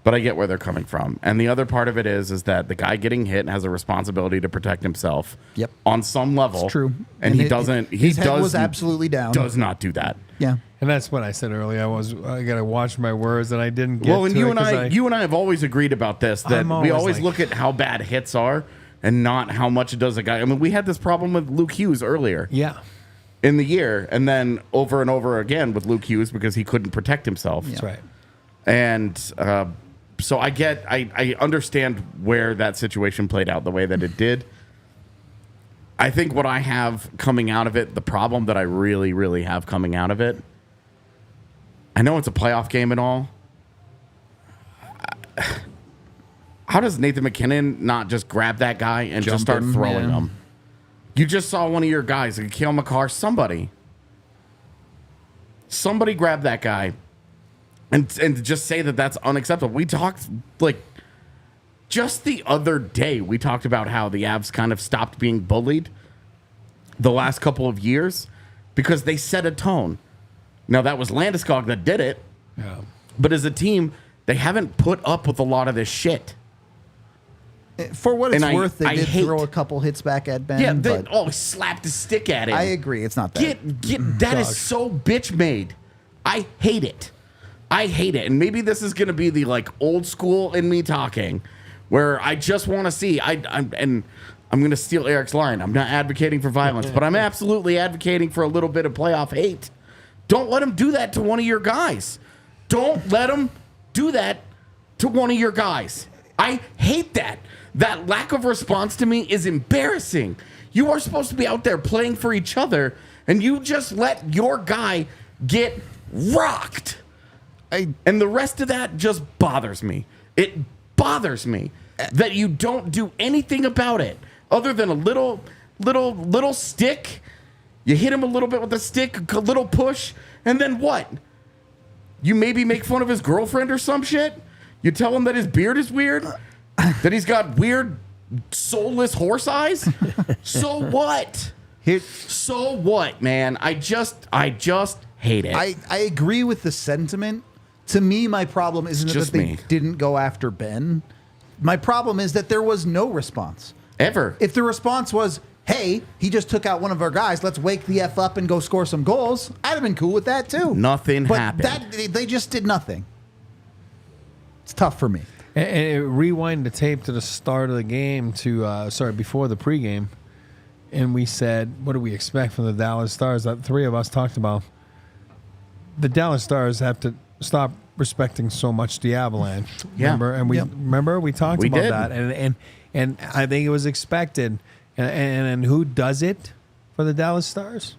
but I get where they're coming from. And the other part of it is that the guy getting hit has a responsibility to protect himself. Yep. On some level. It's true. And he doesn't. His He head does was absolutely down. Does not do that. Yeah. And that's what I said earlier. I got to watch my words, and I didn't get Well, and to you it and 'cause you and I have always agreed about this, that I'm we always always like- look at how bad hits are and not how much it does a guy. I mean, we had this problem with Luke Hughes earlier Yeah. in the year, and then over and over again with Luke Hughes because he couldn't protect himself. That's right. And so I understand where that situation played out the way that it did. I think what I have coming out of it, the problem that I really, really have coming out of it, I know it's a playoff game and all. How does Nathan McKinnon not just grab that guy and just start Jump him, throwing yeah. him? You just saw one of your guys, like Kale McCarr, somebody grab that guy and just say that that's unacceptable. We talked, like, just the other day, we talked about how the Avs kind of stopped being bullied the last couple of years because they set a tone. Now, that was Landeskog that did it, Yeah. but as a team, they haven't put up with a lot of this shit. For what it's And worth, they I did hate- throw a couple hits back at Ben. Yeah, they but always slapped a stick at him. I agree. It's not that. That is so bitch made. I hate it. I hate it. And maybe this is going to be the like old school in me talking, where I just want to see. I'm going to steal Eric's line. I'm not advocating for violence, but I'm absolutely advocating for a little bit of playoff hate. Don't let him do that to one of your guys. Don't let him do that to one of your guys. I hate that. That lack of response to me is embarrassing. You are supposed to be out there playing for each other, and you just let your guy get rocked. And the rest of that just bothers me. It bothers me that you don't do anything about it other than a little stick. You hit him a little bit with the stick, a little push, and then what? You maybe make fun of his girlfriend or some shit? You tell him that his beard is weird? That he's got weird, soulless horse eyes? So what? So what, man? I just hate it. I agree with the sentiment. To me, my problem isn't that just they me. didn't go after Ben. My problem is that there was no response. Ever. If the response was, hey, he just took out one of our guys, let's wake the F up and go score some goals, I'd have been cool with that too. Nothing but happened. They just did nothing. It's tough for me. And rewind the tape to the start of the game before the pregame, and we said, what do we expect from the Dallas Stars? That three of us talked about. The Dallas Stars have to stop respecting so much the Avalanche. Yeah. Remember? And we talked We about did. that, and I think it was expected. And who does it for the Dallas Stars?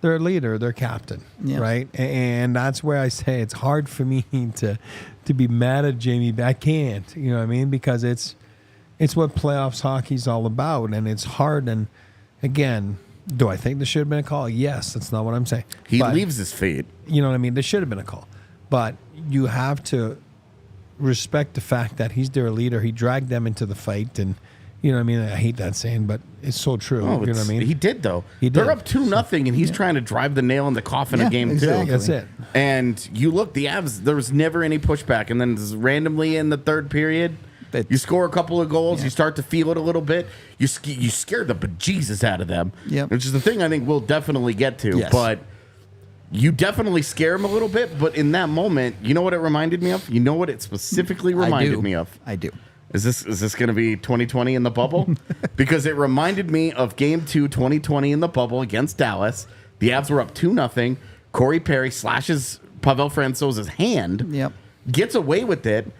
Their leader, their captain, Yeah. right? And that's where I say it's hard for me to be mad at Jamie, but I can't. You know what I mean? Because it's what playoffs hockey's all about, and it's hard. And again, do I think there should have been a call? Yes, that's not what I'm saying. He But, leaves his feet. you know what I mean? There should have been a call, but you have to respect the fact that he's their leader. He dragged them into the fight, and you know what I mean. I hate that saying, but it's so true. Oh, you know what I mean? He did though. He They're did. up 2-0, and he's trying to drive the nail in the coffin Yeah, of game exactly. two. That's it. And you look, the Avs, there was never any pushback. And then just randomly in the third period, you score a couple of goals, you start to feel it a little bit. You scared the bejesus out of them, Yep. which is the thing I think we'll definitely get to. Yes. But you definitely scare them a little bit. But in that moment, you know what it reminded me of? You know what it specifically reminded me of? I do. Is this going to be 2020 in the bubble? Because it reminded me of Game 2, 2020 in the bubble against Dallas. The Avs were up 2-0. Corey Perry slashes Pavel Francouz's hand. Yep. Gets away with it.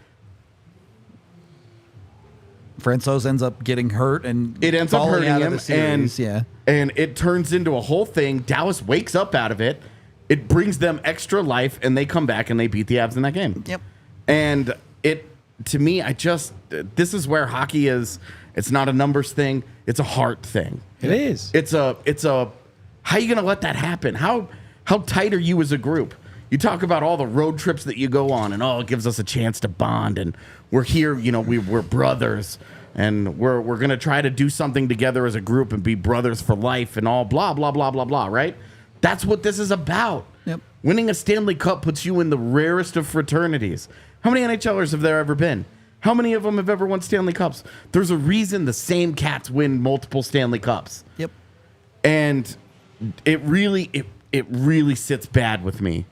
Francouz ends up getting hurt, and It ends up falling hurting out of him. the series, And it turns into a whole thing. Dallas wakes up out of it. It brings them extra life, and they come back and they beat the Avs in that game. Yep. And to me, this is where hockey is. It's not a numbers thing. It's a heart thing. It is. It's a. How are you going to let that happen? How How tight are you as a group? You talk about all the road trips that you go on, and it gives us a chance to bond, and we're here, we're brothers, and we're going to try to do something together as a group and be brothers for life and all blah, blah, blah, blah, blah, right? That's what this is about. Yep. Winning a Stanley Cup puts you in the rarest of fraternities. How many NHLers have there ever been? How many of them have ever won Stanley Cups? There's a reason the same cats win multiple Stanley Cups. Yep. And it really sits bad with me.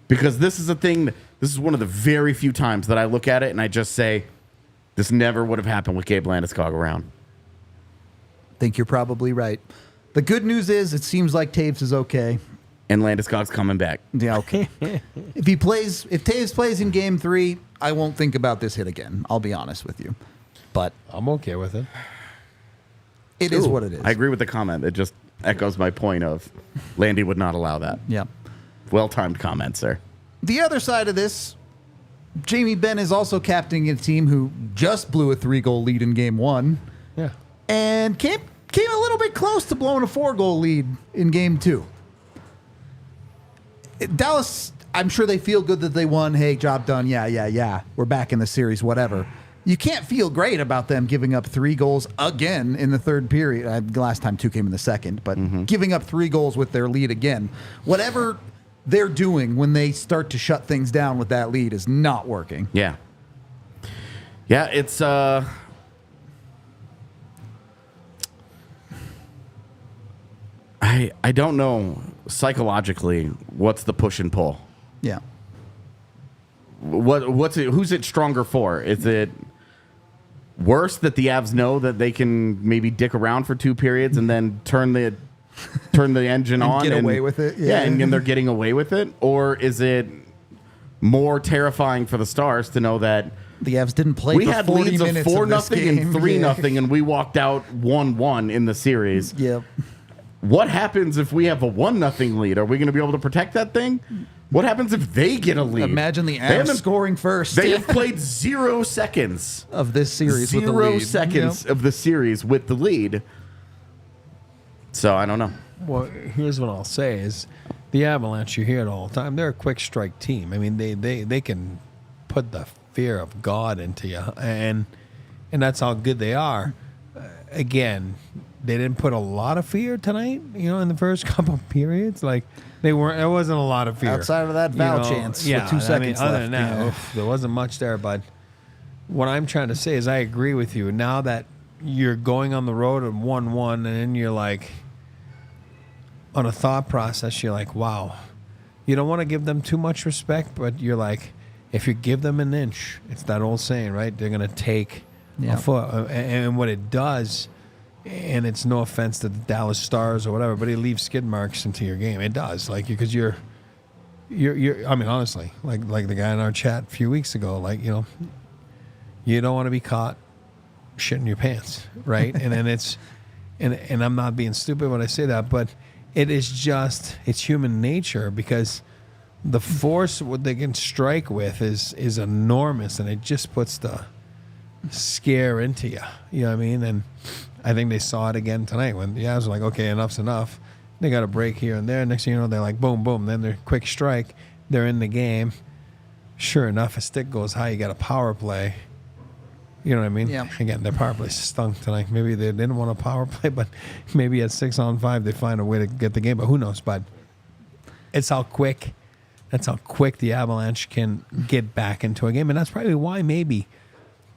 Because this is this is one of the very few times that I look at it and I just say, this never would have happened with Gabe Landeskog around. I think you're probably right. The good news is it seems like Taves is okay. And Landeskog's coming back. Yeah, okay. If Taves plays in Game 3, I won't think about this hit again. I'll be honest with you. But I'm okay with it. It is what it is. I agree with the comment. It just echoes my point of Landy would not allow that. Yeah. Well-timed comment, sir. The other side of this, Jamie Benn is also captaining a team who just blew a 3-goal lead in Game 1. Yeah. And came a little bit close to blowing a 4-goal lead in Game 2. Dallas, I'm sure they feel good that they won. Hey, job done. Yeah. We're back in the series, whatever. You can't feel great about them giving up 3 goals again in the third period. The last time 2 came in the second, but giving up 3 goals with their lead again. Whatever they're doing when they start to shut things down with that lead is not working. Yeah. Yeah, it's I don't know psychologically what's the push and pull. Yeah. What's it? Who's it stronger for? Is it worse that the Avs know that they can maybe dick around for 2 periods and then turn the engine on get away with it? Yeah, and they're getting away with it, or is it more terrifying for the Stars to know that the Avs didn't play we for had 40 leads of minutes 4-0 and 3-0, Yeah. and we walked out 1-1 in the series? Yep. What happens if we have a 1-0 lead? Are we going to be able to protect that thing? What happens if they get a lead? Imagine the Avs scoring first. They have played 0 seconds of this series with the 0 lead. seconds of the series with the lead. So I don't know. Well, here's what I'll say is the Avalanche, you hear it all the time. They're a quick strike team. I mean, they can put the fear of God into you, and that's how good they are. Again, they didn't put a lot of fear tonight, in the first couple of periods. Like, there wasn't a lot of fear. Outside of that foul chance with 2 seconds other left. than that, Yeah. there wasn't much there. But what I'm trying to say is I agree with you. Now that you're going on the road at 1-1, and then you're like, on a thought process, you're like, wow. You don't want to give them too much respect, but you're like, if you give them an inch, it's that old saying, right? They're going to take a foot. And what it does, and it's no offense to the Dallas Stars or whatever, but it leaves skid marks into your game. It does, like, because you're. I mean, honestly, like the guy in our chat a few weeks ago, like, you don't want to be caught shitting your pants, right? And then and I'm not being stupid when I say that, but it is just, it's human nature, because the force what they can strike with is enormous, and it just puts the scare into you. You know what I mean? And I think they saw it again tonight when the Avs were like, okay, enough's enough. They got a break here and there. Next thing you know, they're like, boom, boom. Then they're quick strike. They're in the game. Sure enough, a stick goes high. You got a power play. You know what I mean? Yeah. Again, their power play stunk tonight. Maybe they didn't want a power play, but maybe at 6-on-5 they find a way to get the game. But who knows? But it's how quick. That's how quick the Avalanche can get back into a game, and that's probably why maybe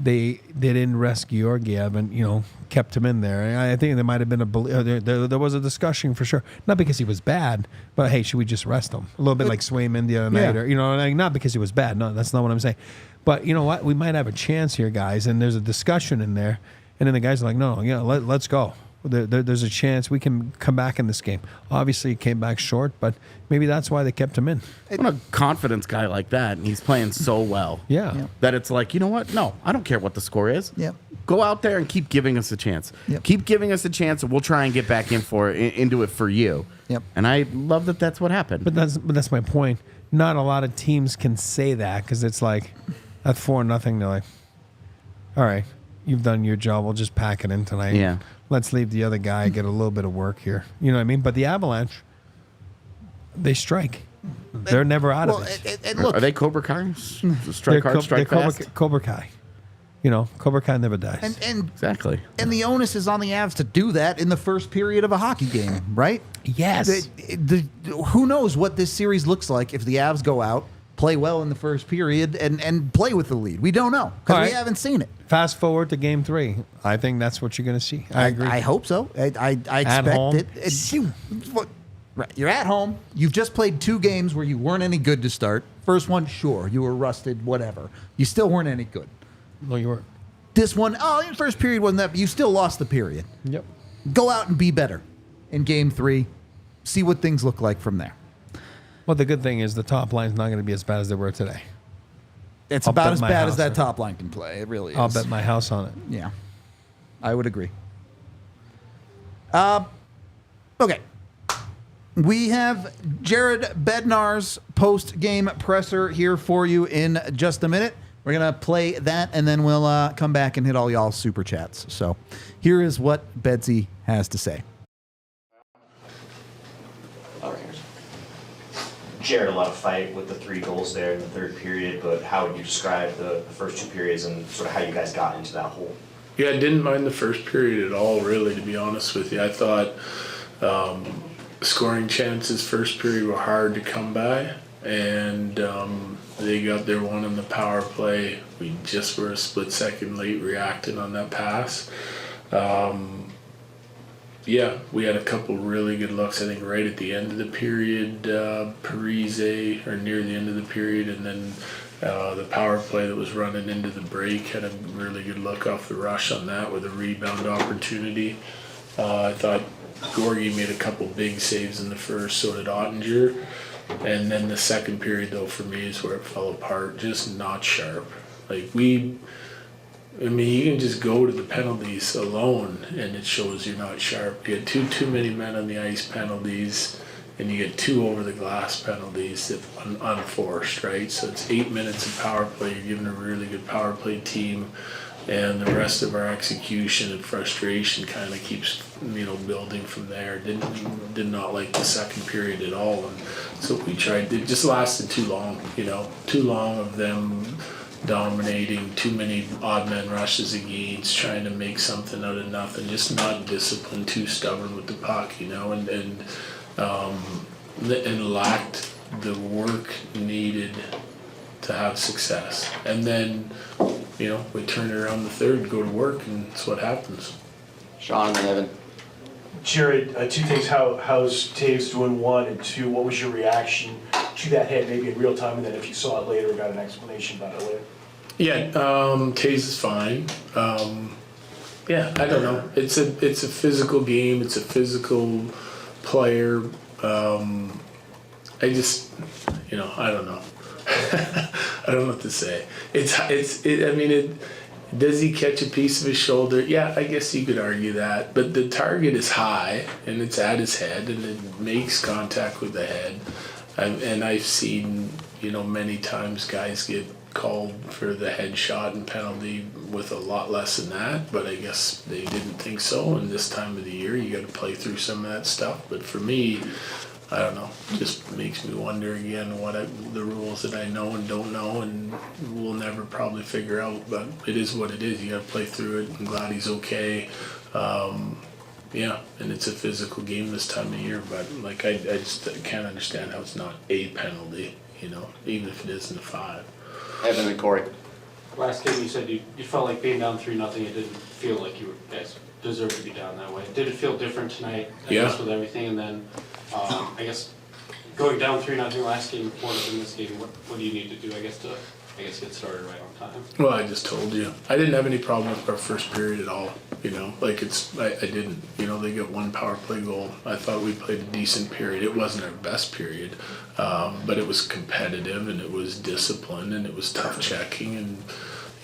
they didn't rest Georgiev and kept him in there. I think there might have been there was a discussion for sure, not because he was bad, but hey, should we just rest him a little bit like Swayman the other night, or not because he was bad. No, that's not what I'm saying. But you know what? We might have a chance here, guys, and there's a discussion in there, and then the guys are like, no, let's go. There's a chance we can come back in this game. Obviously, he came back short, but maybe that's why they kept him in. When a confidence guy like that, and he's playing so well, Yeah. that it's like, you know what? No, I don't care what the score is. Yep. Go out there and keep giving us a chance. Yep. Keep giving us a chance, and we'll try and get back into it for you. Yep. And I love that that's what happened. But that's my point. Not a lot of teams can say that, because it's like at 4-0, they're like, all right, you've done your job. We'll just pack it in tonight. Yeah. Let's leave the other guy get a little bit of work here. You know what I mean? But the Avalanche, They strike. They're never out of it. And look, Are they Cobra Kai? Strike hard, strike fast? Cobra Kai. Cobra Kai never dies. and Exactly. and the onus is on the Avs to do that in the first period of a hockey game, right? Yes. Who knows what this series looks like if the Avs go out, play well in the first period, and play with the lead. We don't know because All we right. haven't seen it. Fast forward to Game 3. I think that's what you're going to see. I agree. I hope so. I expect home. it. Right. You're at home. You've just played 2 games where you weren't any good to start. First one, sure, you were rusted, whatever. You still weren't any good. Well, you were. This one, the first period wasn't that, but you still lost the period. Yep. Go out and be better in Game 3. See what things look like from there. Well, the good thing is the top line's not going to be as bad as they were today. It's I'll about bet as my bad house as that on it. top line can play. It really is. I'll bet my house on it. Yeah, I would agree. Okay. We have Jared Bednar's post-game presser here for you in just a minute. We're going to play that, and then we'll come back and hit all y'all's super chats. So here is what Bedsy has to say. Jared, a lot of fight with the 3 goals there in the third period, but how would you describe the first 2 periods and sort of how you guys got into that hole? Yeah, I didn't mind the first period at all, really, to be honest with you. I thought scoring chances first period were hard to come by, and they got their one in the power play. We just were a split second late reacting on that pass. Yeah, we had a couple really good looks, I think, right at the end of the period, Parise, or near the end of the period, and then the power play that was running into the break had a really good look off the rush on that with a rebound opportunity. I thought Gorgie made a couple big saves in the first, so did Ottinger. And then the second period, though, for me is where it fell apart, just not sharp. You can just go to the penalties alone, and it shows you're not sharp. You get too many men on the ice penalties, and you get 2 over the glass penalties that unforced, right? So it's 8 minutes of power play. You're giving a really good power play team, and the rest of our execution and frustration kind of keeps building from there. Did not like the second period at all, and so we tried. It just lasted too long. Too long of them dominating, too many odd man rushes against, trying to make something out of nothing, just not disciplined, too stubborn with the puck, and lacked the work needed to have success. And then, we turn it around the third and go to work, and that's what happens. Sean and then Evan. Jared, 2 things. How's Taves doing? 1, and 2, what was your reaction to that hit, maybe in real time, and then if you saw it later or got an explanation about it later? Yeah, Taze is fine. Yeah, I don't know. It's a physical game. It's a physical player. I just, I don't know. I don't know what to say. Does he catch a piece of his shoulder? Yeah, I guess you could argue that. But the target is high, and it's at his head, and it makes contact with the head. And I've seen, many times guys get called for the headshot and penalty with a lot less than that, but I guess they didn't think so. And this time of the year, you got to play through some of that stuff. But for me, I don't know. Just makes me wonder again the rules that I know and don't know, and we'll never probably figure out. But it is what it is. You got to play through it. I'm glad he's okay. Yeah, and it's a physical game this time of year. But I just can't understand how it's not a penalty. Even if it isn't a 5. Evan and Corey. Last game you said you felt like being down 3-0, it didn't feel like you guys deserved to be down that way. Did it feel different tonight? I guess with everything, and then I guess going down 3-0 last game, before in this game, what do you need to do? I guess get started right on time. Well, I just told you. I didn't have any problem with our first period at all. I didn't. They got 1 power play goal. I thought we played a decent period. It wasn't our best period, but it was competitive, and it was disciplined, and it was tough checking, and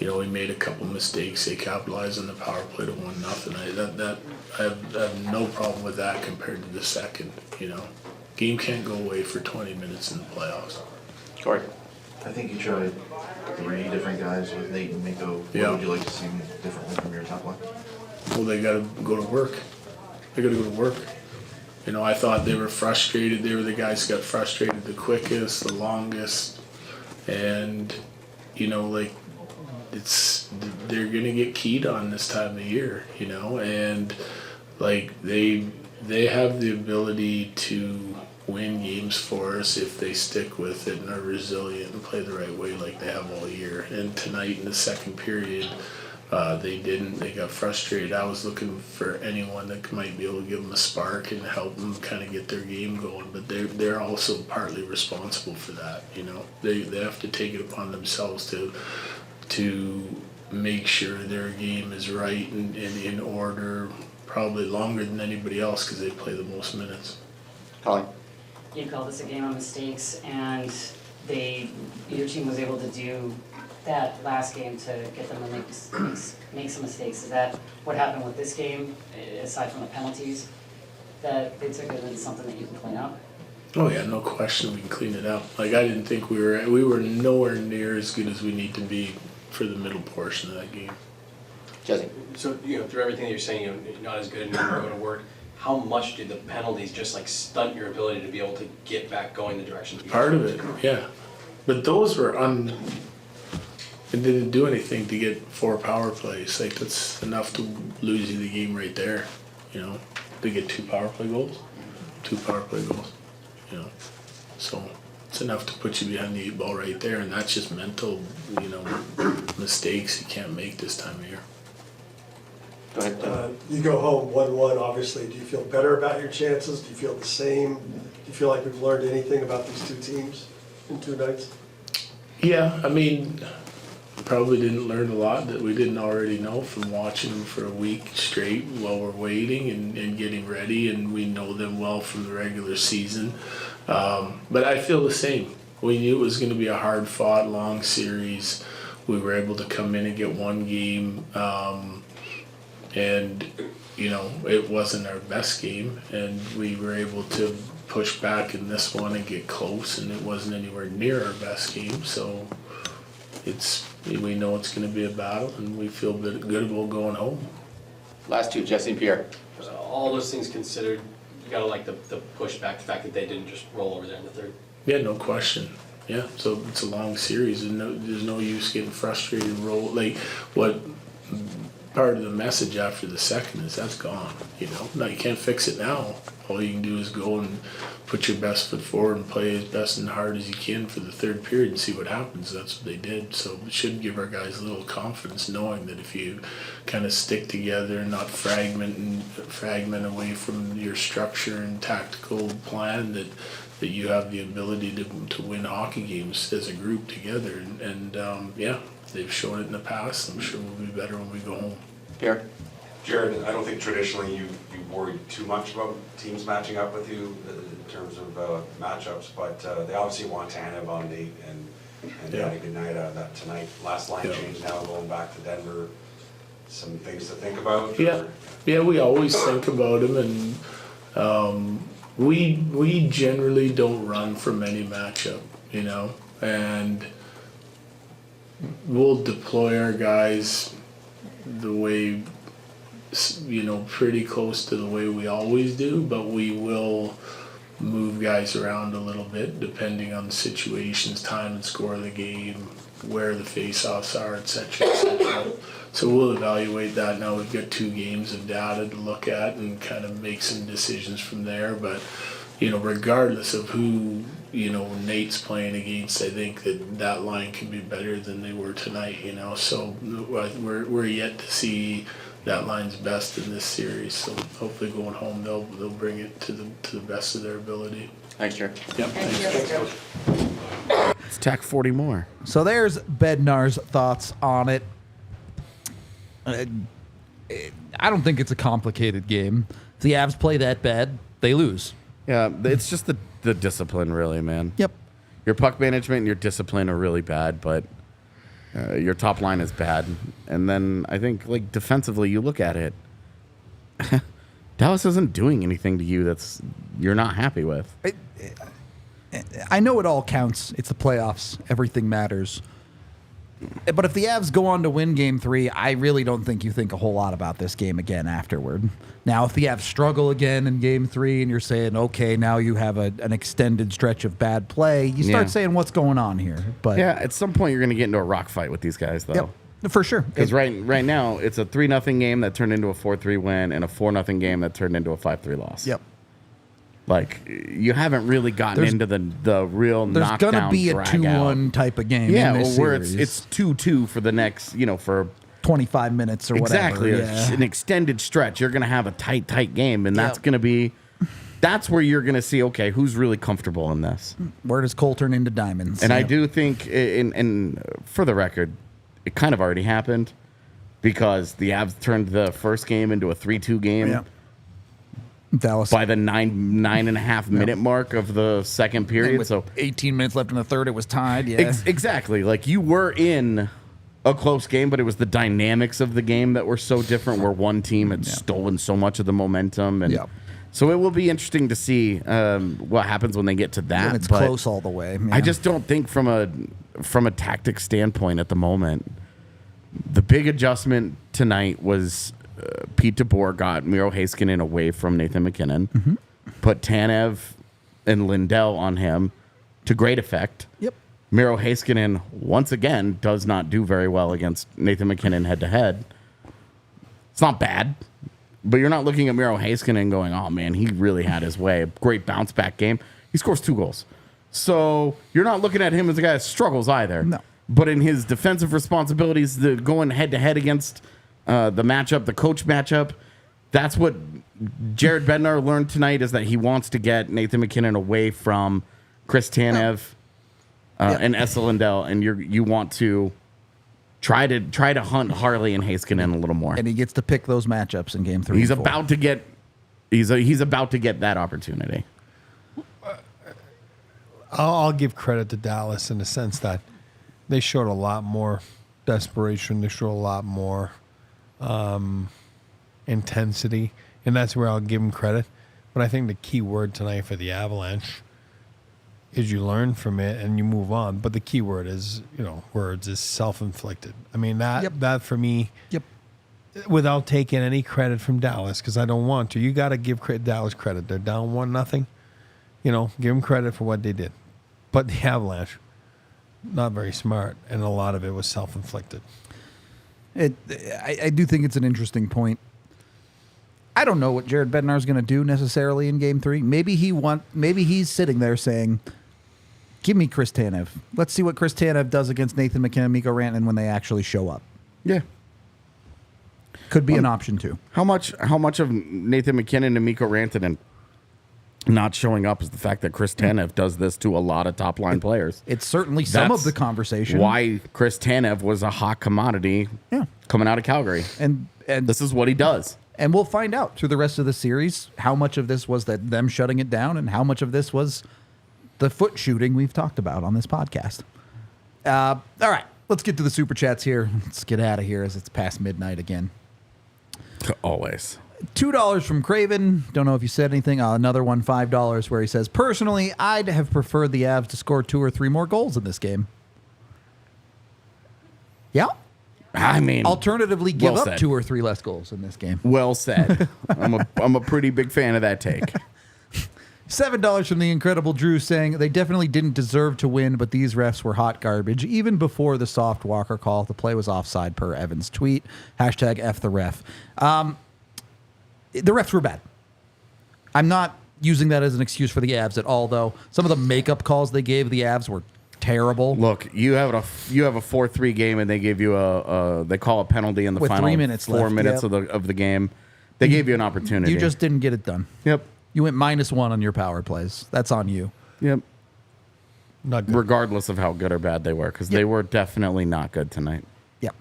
we made a couple mistakes. They capitalized on the power play to 1-0. I have no problem with that compared to the second. Game can't go away for 20 minutes in the playoffs. Corey. I think you tried 3 different guys with Nate and Miko. Yeah. What would you like to see differently from your top line? Well, they got to go to work. They got to go to work. You know, I thought they were frustrated. They were the guys who got frustrated the quickest, the longest, and you know, like they're gonna get keyed on this time of year. You know, and like they have the ability to win games for us if they stick with it and are resilient and play the right way like they have all year. And tonight in the second period, they didn't. They got frustrated. I was looking for anyone that might be able to give them a spark and help them kind of get their game going. But they're also partly responsible for that. You know, they have to take it upon themselves to make sure their game is right and in order, probably longer than anybody else because they play the most minutes. Colin. You called this a game of mistakes, and your team was able to do that last game to get them to make some mistakes. Is that what happened with this game, aside from the penalties, that they took it as something that you can clean up? Oh yeah, no question we can clean it up. Like I didn't think we were nowhere near as good as we need to be for the middle portion of that game. Jesse. So, through everything that you're saying, you're not as good and not going to work. How much did the penalties just like stunt your ability to be able to get back going the direction? Part of it, yeah. But those were it didn't do anything to get 4 power plays. Like that's enough to lose you the game right there. You know, to get 2 power play goals. 2 power play goals. You know, so it's enough to put you behind the 8 ball right there, and that's just mental, mistakes you can't make this time of year. Go ahead. You go home 1-1, obviously. Do you feel better about your chances? Do you feel the same? Do you feel like we've learned anything about these two teams in 2 nights? Yeah, I mean, probably didn't learn a lot that we didn't already know from watching them for a week straight while we're waiting and getting ready, and we know them well from the regular season. But I feel the same. We knew it was going to be a hard-fought, long series. We were able to come in and get 1 game. And it wasn't our best game, and we were able to push back in this one and get close, and it wasn't anywhere near our best game. So we know it's going to be a battle, and we feel good about going home. Last 2, Jesse and Pierre. All those things considered, you gotta like the pushback, the fact that they didn't just roll over there in the third. Yeah, no question. Yeah, so it's a long series, and there's no use getting frustrated and roll. Like what part of the message after the second is that's gone. Now you can't fix it now. All you can do is go and put your best foot forward and play as best and hard as you can for the third period and see what happens. That's what they did. So it should give our guys a little confidence, knowing that if you kind of stick together and not fragment away from your structure and tactical plan, that you have the ability to win hockey games as a group together. And yeah, they've shown it in the past. I'm sure we'll be better when we go home. Pierre? Jared, I don't think traditionally you worried too much about teams matching up with you in terms of matchups, but they obviously want Tanev on Nate, and they had a good night out of that tonight. Last line change now, going back to Denver. Some things to think about? Yeah, we always think about him, and we generally don't run from any matchup, and we'll deploy our guys the way, pretty close to the way we always do, but we will move guys around a little bit depending on the situations, time and score of the game, where the face-offs are, etc., etc. So we'll evaluate that now. We've got 2 games of data to look at and kind of make some decisions from there. But regardless of who Nate's playing against, I think that line can be better than they were tonight. So we're yet to see that line's best in this series. So hopefully going home they'll bring it to the best of their ability. Thanks, Jared. Yep. Thanks. Let's tack 40 more. So there's Bednar's thoughts on it. I don't think it's a complicated game. If the Avs play that bad, they lose. Yeah, it's just the discipline, really, man. Yep. Your puck management and your discipline are really bad, but your top line is bad. And then I think, defensively, you look at it. Dallas isn't doing anything to you you're not happy with. I know it all counts. It's the playoffs. Everything matters. But if the Avs go on to win Game 3, I really don't think you think a whole lot about this game again afterward. Now, if the Avs struggle again in Game 3 and you're saying, okay, now you have an extended stretch of bad play, you start saying, what's going on here? But yeah, at some point you're going to get into a rock fight with these guys, though. Yep, for sure. Because right now, it's a 3-0 game that turned into a 4-3 win and a 4-0 game that turned into a 5-3 loss. Yep. Like, you haven't really gotten into the real knockdown, there's going to be a drag-out 2-1 type of game Yeah, in this where series. it's 2-2 for the next, for 25 minutes or exactly whatever. Yeah. an extended stretch. You're going to have a tight game, and that's going to be that's where you're going to see, okay, who's really comfortable in this. Where does Cole turn into diamonds? And I do think, and for the record, it kind of already happened because the Avs turned the first game into a 3-2 game. Yeah. Dallas by the 9.5 minute mark of the second period. With so 18 minutes left in the third, it was tied. Yeah, exactly. Like you were in a close game, but it was the dynamics of the game that were so different. Where one team had stolen so much of the momentum, and so it will be interesting to see what happens when they get to that. And it's but close all the way. Yeah. I just don't think from a tactic standpoint at the moment, the big adjustment tonight was. Pete DeBoer got Miro Heiskanen away from Nathan McKinnon, put Tanev and Lindell on him to great effect. Yep. Miro Heiskanen, once again, does not do very well against Nathan McKinnon head-to-head. It's not bad, but you're not looking at Miro Heiskanen going, oh, man, he really had his way. Great bounce-back game. He scores 2 goals. So you're not looking at him as a guy that struggles either. No. But in his defensive responsibilities, going head-to-head against the matchup, the coach matchup, that's what Jared Bednar learned tonight is that he wants to get Nathan McKinnon away from Chris Tanev and Esa Lindell, and you want to try to hunt Harley and Heiskanen a little more. And he gets to pick those matchups in Game 3. He's about to get that opportunity. I'll give credit to Dallas in the sense that they showed a lot more desperation. They showed a lot more intensity, and that's where I'll give them credit. But I think the key word tonight for the Avalanche is you learn from it and you move on. But the key word is, words is self-inflicted. I mean, that for me, without taking any credit from Dallas, because I don't want to, you got to give Dallas credit. They're down 1-0. Give them credit for what they did. But the Avalanche, not very smart, and a lot of it was self-inflicted. I do think it's an interesting point. I don't know what Jared Bednar is going to do necessarily in Game 3. Maybe he's sitting there saying, "Give me Chris Tanev. Let's see what Chris Tanev does against Nathan McKinnon, Mikko Rantanen when they actually show up." Yeah, could be an option too. How much of Nathan McKinnon and Mikko Rantanen not showing up is the fact that Chris Tanev does this to a lot of top line players. It's certainly some of the conversation. Why Chris Tanev was a hot commodity coming out of Calgary. And this is what he does. And we'll find out through the rest of the series how much of this was them shutting it down and how much of this was the foot shooting we've talked about on this podcast. All right, let's get to the Super Chats here. Let's get out of here as it's past midnight again. Always. $2 from Craven. Don't know if you said anything. Another one, $5, where he says, personally, I'd have preferred the Avs to score 2 or 3 more goals in this game. Yeah. I mean, alternatively, give well up said. 2 or 3 less goals in this game. Well said. I'm a pretty big fan of that take. $7 from the Incredible Drew saying they definitely didn't deserve to win, but these refs were hot garbage. Even before the soft Walker call, the play was offside per Evans' tweet. #F the ref. The refs were bad. I'm not using that as an excuse for the Avs at all, though. Some of the makeup calls they gave the Avs were terrible. Look, you have a 4-3 game, and they gave you they call a penalty in the With final 3 minutes 4 left, minutes of the game. They gave you an opportunity. You just didn't get it done. Yep. You went -1 on your power plays. That's on you. Yep. Not good. Regardless of how good or bad they were, because they were definitely not good tonight. Yep.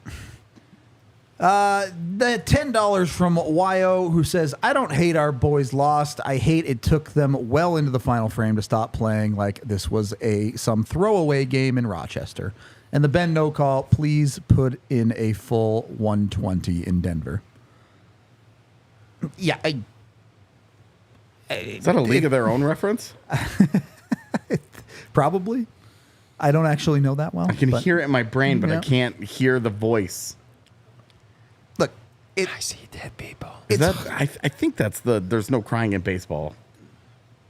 The $10 from YO, who says, I don't hate our boys lost. I hate it took them well into the final frame to stop playing like this was some throwaway game in Rochester. And the Ben no call, please put in a full 120 in Denver. Yeah, is that a League of Their Own reference? Probably. I don't actually know that well. I can hear it in my brain, but I Yeah. can't hear the voice. Look, I see dead people. Is that, I think that's the there's no crying in baseball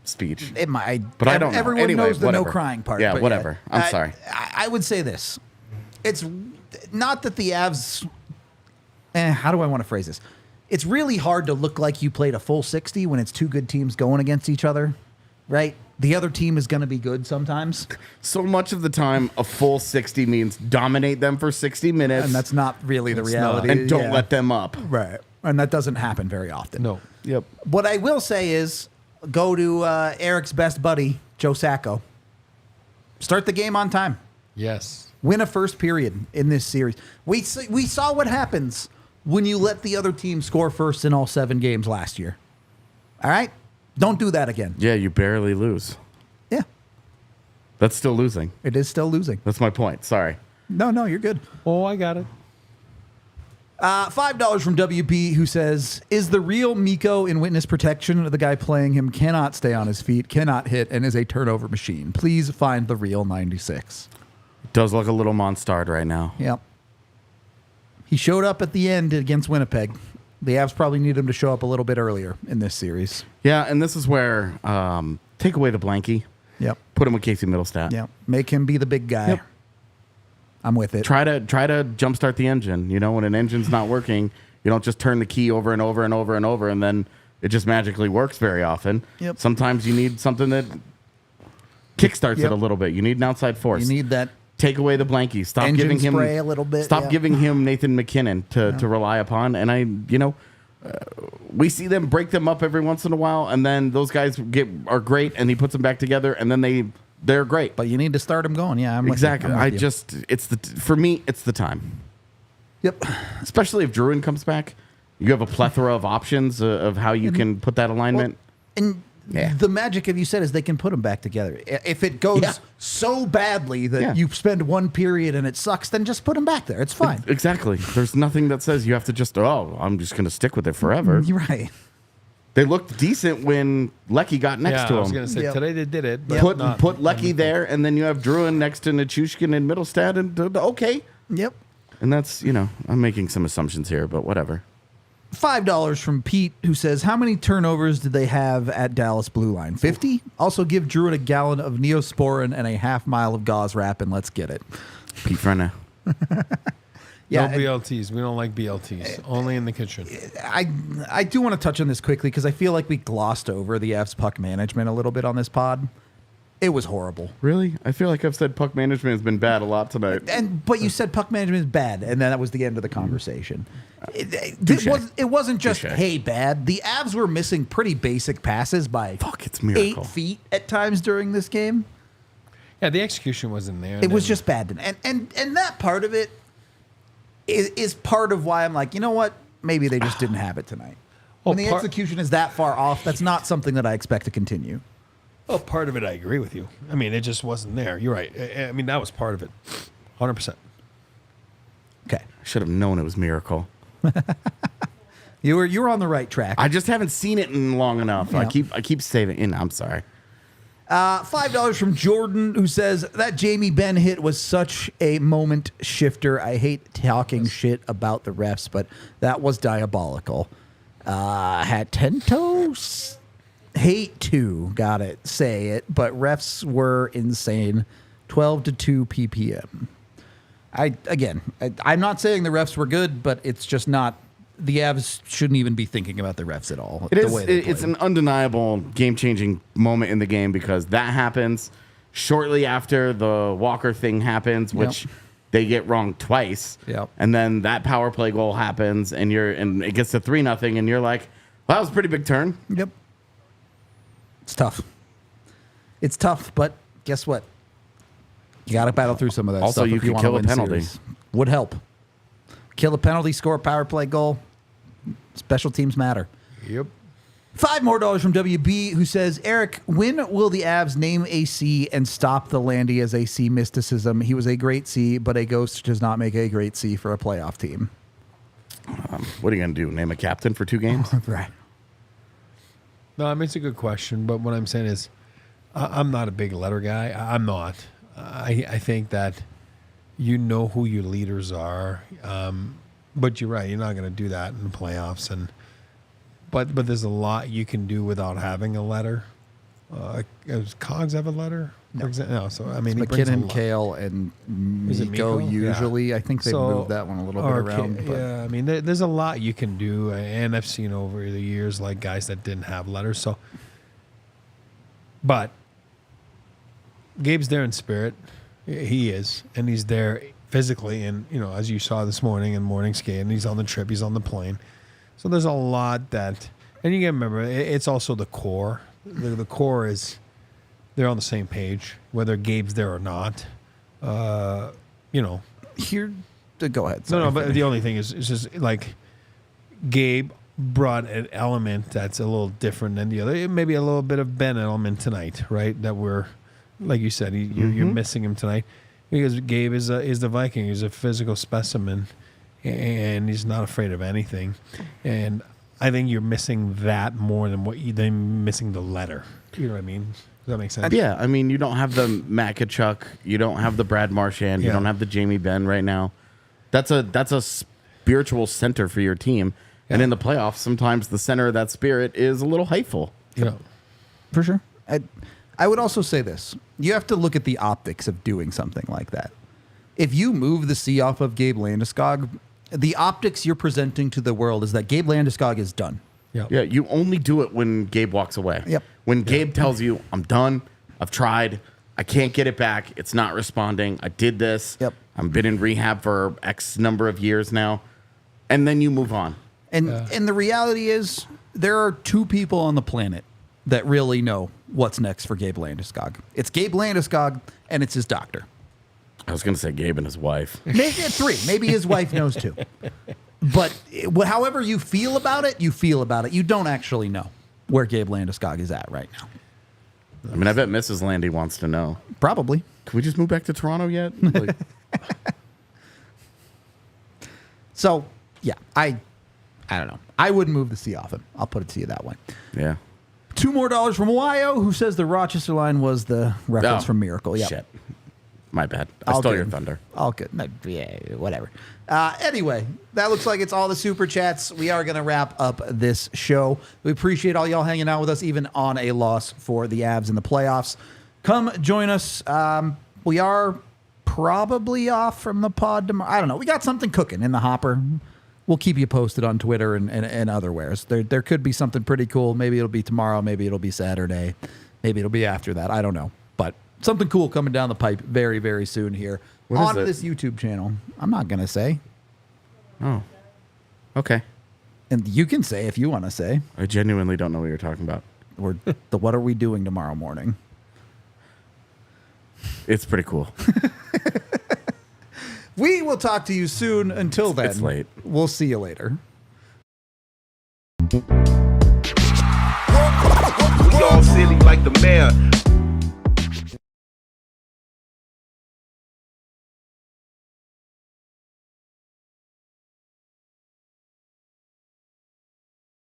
speech. It might, But I don't know. Everyone Anyway, knows the no whatever. crying part. Yeah, but whatever. I'm sorry. I would say this: it's not that the Avs. How do I want to phrase this? It's really hard to look like you played a full 60 when it's two good teams going against each other, right? The other team is going to be good sometimes. So much of the time, a full 60 means dominate them for 60 minutes. And that's not really the reality. And don't Yeah. let them up. Right. And that doesn't happen very often. No. Yep. What I will say is go to Eric's best buddy, Joe Sacco. Start the game on time. Yes. Win a first period in this series. We saw what happens when you let the other team score first in all 7 games last year. All right? Don't do that again. Yeah, you barely lose. Yeah. That's still losing. It is still losing. That's my point. Sorry. No, you're good. Oh, I got it. $5 from WB who says, is the real Miko in witness protection? The guy playing him cannot stay on his feet, cannot hit, and is a turnover machine. Please find the real 96. Does look a little monstard right now. Yep. He showed up at the end against Winnipeg. The Avs probably need him to show up a little bit earlier in this series. Yeah, and this is where take away the blankie. Yep. Put him with Casey Middlestat. Yep. Make him be the big guy. Yep. I'm with it. Try to jumpstart the engine. You know, when an engine's not working, you don't just turn the key over and over and over and over, and then it just magically works very often. Yep. Sometimes you need something that kickstarts Yep. it a little bit. You need an outside force. You need that. Take away the blankie. Stop Engine giving him spray a little bit, Stop yeah. giving him Nathan McKinnon to rely upon. And we see them break them up every once in a while, and then those guys are great, and he puts them back together, and then they're great. But you need to start him going. Yeah, I'm with Exactly. you. I'm with you. For me, it's the time. Yep. Especially if Druin comes back, you have a plethora of options of how you can put that alignment. And the magic of you said is they can put them back together. If it goes so badly that you spend one period and it sucks, then just put them back there. It's fine. Exactly. There's nothing that says you have to just, I'm just going to stick with it forever. You're right. They looked decent when Lecky got next to him. I was going to say, today they did it. But Put Lecky there, and then you have Druin next to Nichushkin and Middlestat, and okay. Yep. And that's, I'm making some assumptions here, but whatever. $5 from Pete, who says, how many turnovers did they have at Dallas Blue Line? 50? Also give Druin a gallon of Neosporin and a half mile of gauze wrap, and let's get it. Pete Frenna. Yeah, no BLTs. We don't like BLTs. Only in the kitchen. I do want to touch on this quickly because I feel like we glossed over the Avs puck management a little bit on this pod. It was horrible. Really? I feel like I've said puck management has been bad a lot tonight. But you said puck management is bad, and then that was the end of the conversation. It wasn't just, hey, bad. The Avs were missing pretty basic passes by it's miracle. 8 feet at times during this game. Yeah, the execution wasn't there. It was just bad. And that part of it is part of why I'm like, you know what? Maybe they just didn't have it tonight. When the execution is that far off, that's not something that I expect to continue. Well, part of it, I agree with you. I mean, it just wasn't there. You're right. I mean, that was part of it. 100%. Okay. I should have known it was miracle. You were on the right track. I just haven't seen it in long enough. Yeah. I keep saving it. I'm sorry. $5 from Jordan, who says that Jamie Benn hit was such a moment shifter. I hate talking shit about the refs, but that was diabolical. Had 10 toes. Hate to, got it, say it, but refs were insane. 12-2 ppm. I'm not saying the refs were good, but it's just not. The Avs shouldn't even be thinking about the refs at all. It's an undeniable game-changing moment in the game because that happens shortly after the Walker thing happens, which they get wrong twice. Yep. And then that power play goal happens, and it gets to 3-0, and you're like, well, that was a pretty big turn. Yep. It's tough. It's tough, but guess what? You got to battle through some of that Also, stuff. you if could wanna kill a win penalty. series. Would help. Kill a penalty, score a power play goal. Special teams matter. Yep. $5 more from WB, who says, Eric, when will the Avs name a C and stop the Landy as a C mysticism? He was a great C, but a ghost does not make a great C for a playoff team. What are you going to do? Name a captain for 2 games? Right. No, I mean, it's a good question, but what I'm saying is I'm not a big letter guy. I'm not. I think that you know who your leaders are, but you're right. You're not going to do that in the playoffs, but there's a lot you can do without having a letter. Does Cogs have a letter? No. So I mean, McKinnon, Kale, and Miko usually. I think they moved that one a little bit around. But. Yeah, I mean, there's a lot you can do, and I've seen over the years like guys that didn't have letters. So, but Gabe's there in spirit. He is, and he's there physically, and as you saw this morning in morning skate, and he's on the trip, he's on the plane. So there's a lot that, and you got to remember, it's also the core. The core is they're on the same page, whether Gabe's there or not. Here, go ahead. No, but the only thing is just like Gabe brought an element that's a little different than the other. Maybe a little bit of Ben element tonight, right? That we're, like you said, you're missing him tonight because Gabe is the Viking. He's a physical specimen, and he's not afraid of anything. And I think you're missing that more than missing the letter. You know what I mean? Does that make sense? Yeah, I mean, you don't have the Makachuk, you don't have the Brad Marchand, you don't have the Jamie Benn right now. That's a spiritual center for your team. Yeah. And in the playoffs, sometimes the center of that spirit is a little hateful. Yeah, for sure. I would also say this. You have to look at the optics of doing something like that. If you move the C off of Gabe Landeskog, the optics you're presenting to the world is that Gabe Landeskog is done. Yep. Yeah, you only do it when Gabe walks away. Yep. When Gabe tells you, I'm done, I've tried, I can't get it back, it's not responding, I did this, I've been in rehab for X number of years now, and then you move on. And the reality is there are two people on the planet that really know what's next for Gabe Landeskog. It's Gabe Landeskog, and it's his doctor. I was going to say Gabe and his wife. Maybe three. Maybe his wife knows too. But however you feel about it, you feel about it. You don't actually know where Gabe Landeskog is at right now. I mean, I bet Mrs. Landy wants to know. Probably. Can we just move back to Toronto yet? Like, so, yeah, I don't know. I wouldn't move the C off him. I'll put it to you that way. Yeah. $2 more from Wyo, who says the Rochester line was the reference from Miracle. Yep. Shit. My bad. I stole your thunder. All good. No, yeah, whatever. Anyway, that looks like it's all the Super Chats. We are going to wrap up this show. We appreciate all y'all hanging out with us, even on a loss for the Avs in the playoffs. Come join us. We are probably off from the pod tomorrow. I don't know. We got something cooking in the hopper. We'll keep you posted on Twitter and otherwheres. There could be something pretty cool. Maybe it'll be tomorrow. Maybe it'll be Saturday. Maybe it'll be after that. I don't know. But something cool coming down the pipe very, very soon here on this YouTube channel. I'm not going to say. Oh. Okay. And you can say if you want to say. I genuinely don't know what you're talking about. What are we doing tomorrow morning? It's pretty cool. We will talk to you soon. Until then, it's late. We'll see you later. Y'all silly like the mayor.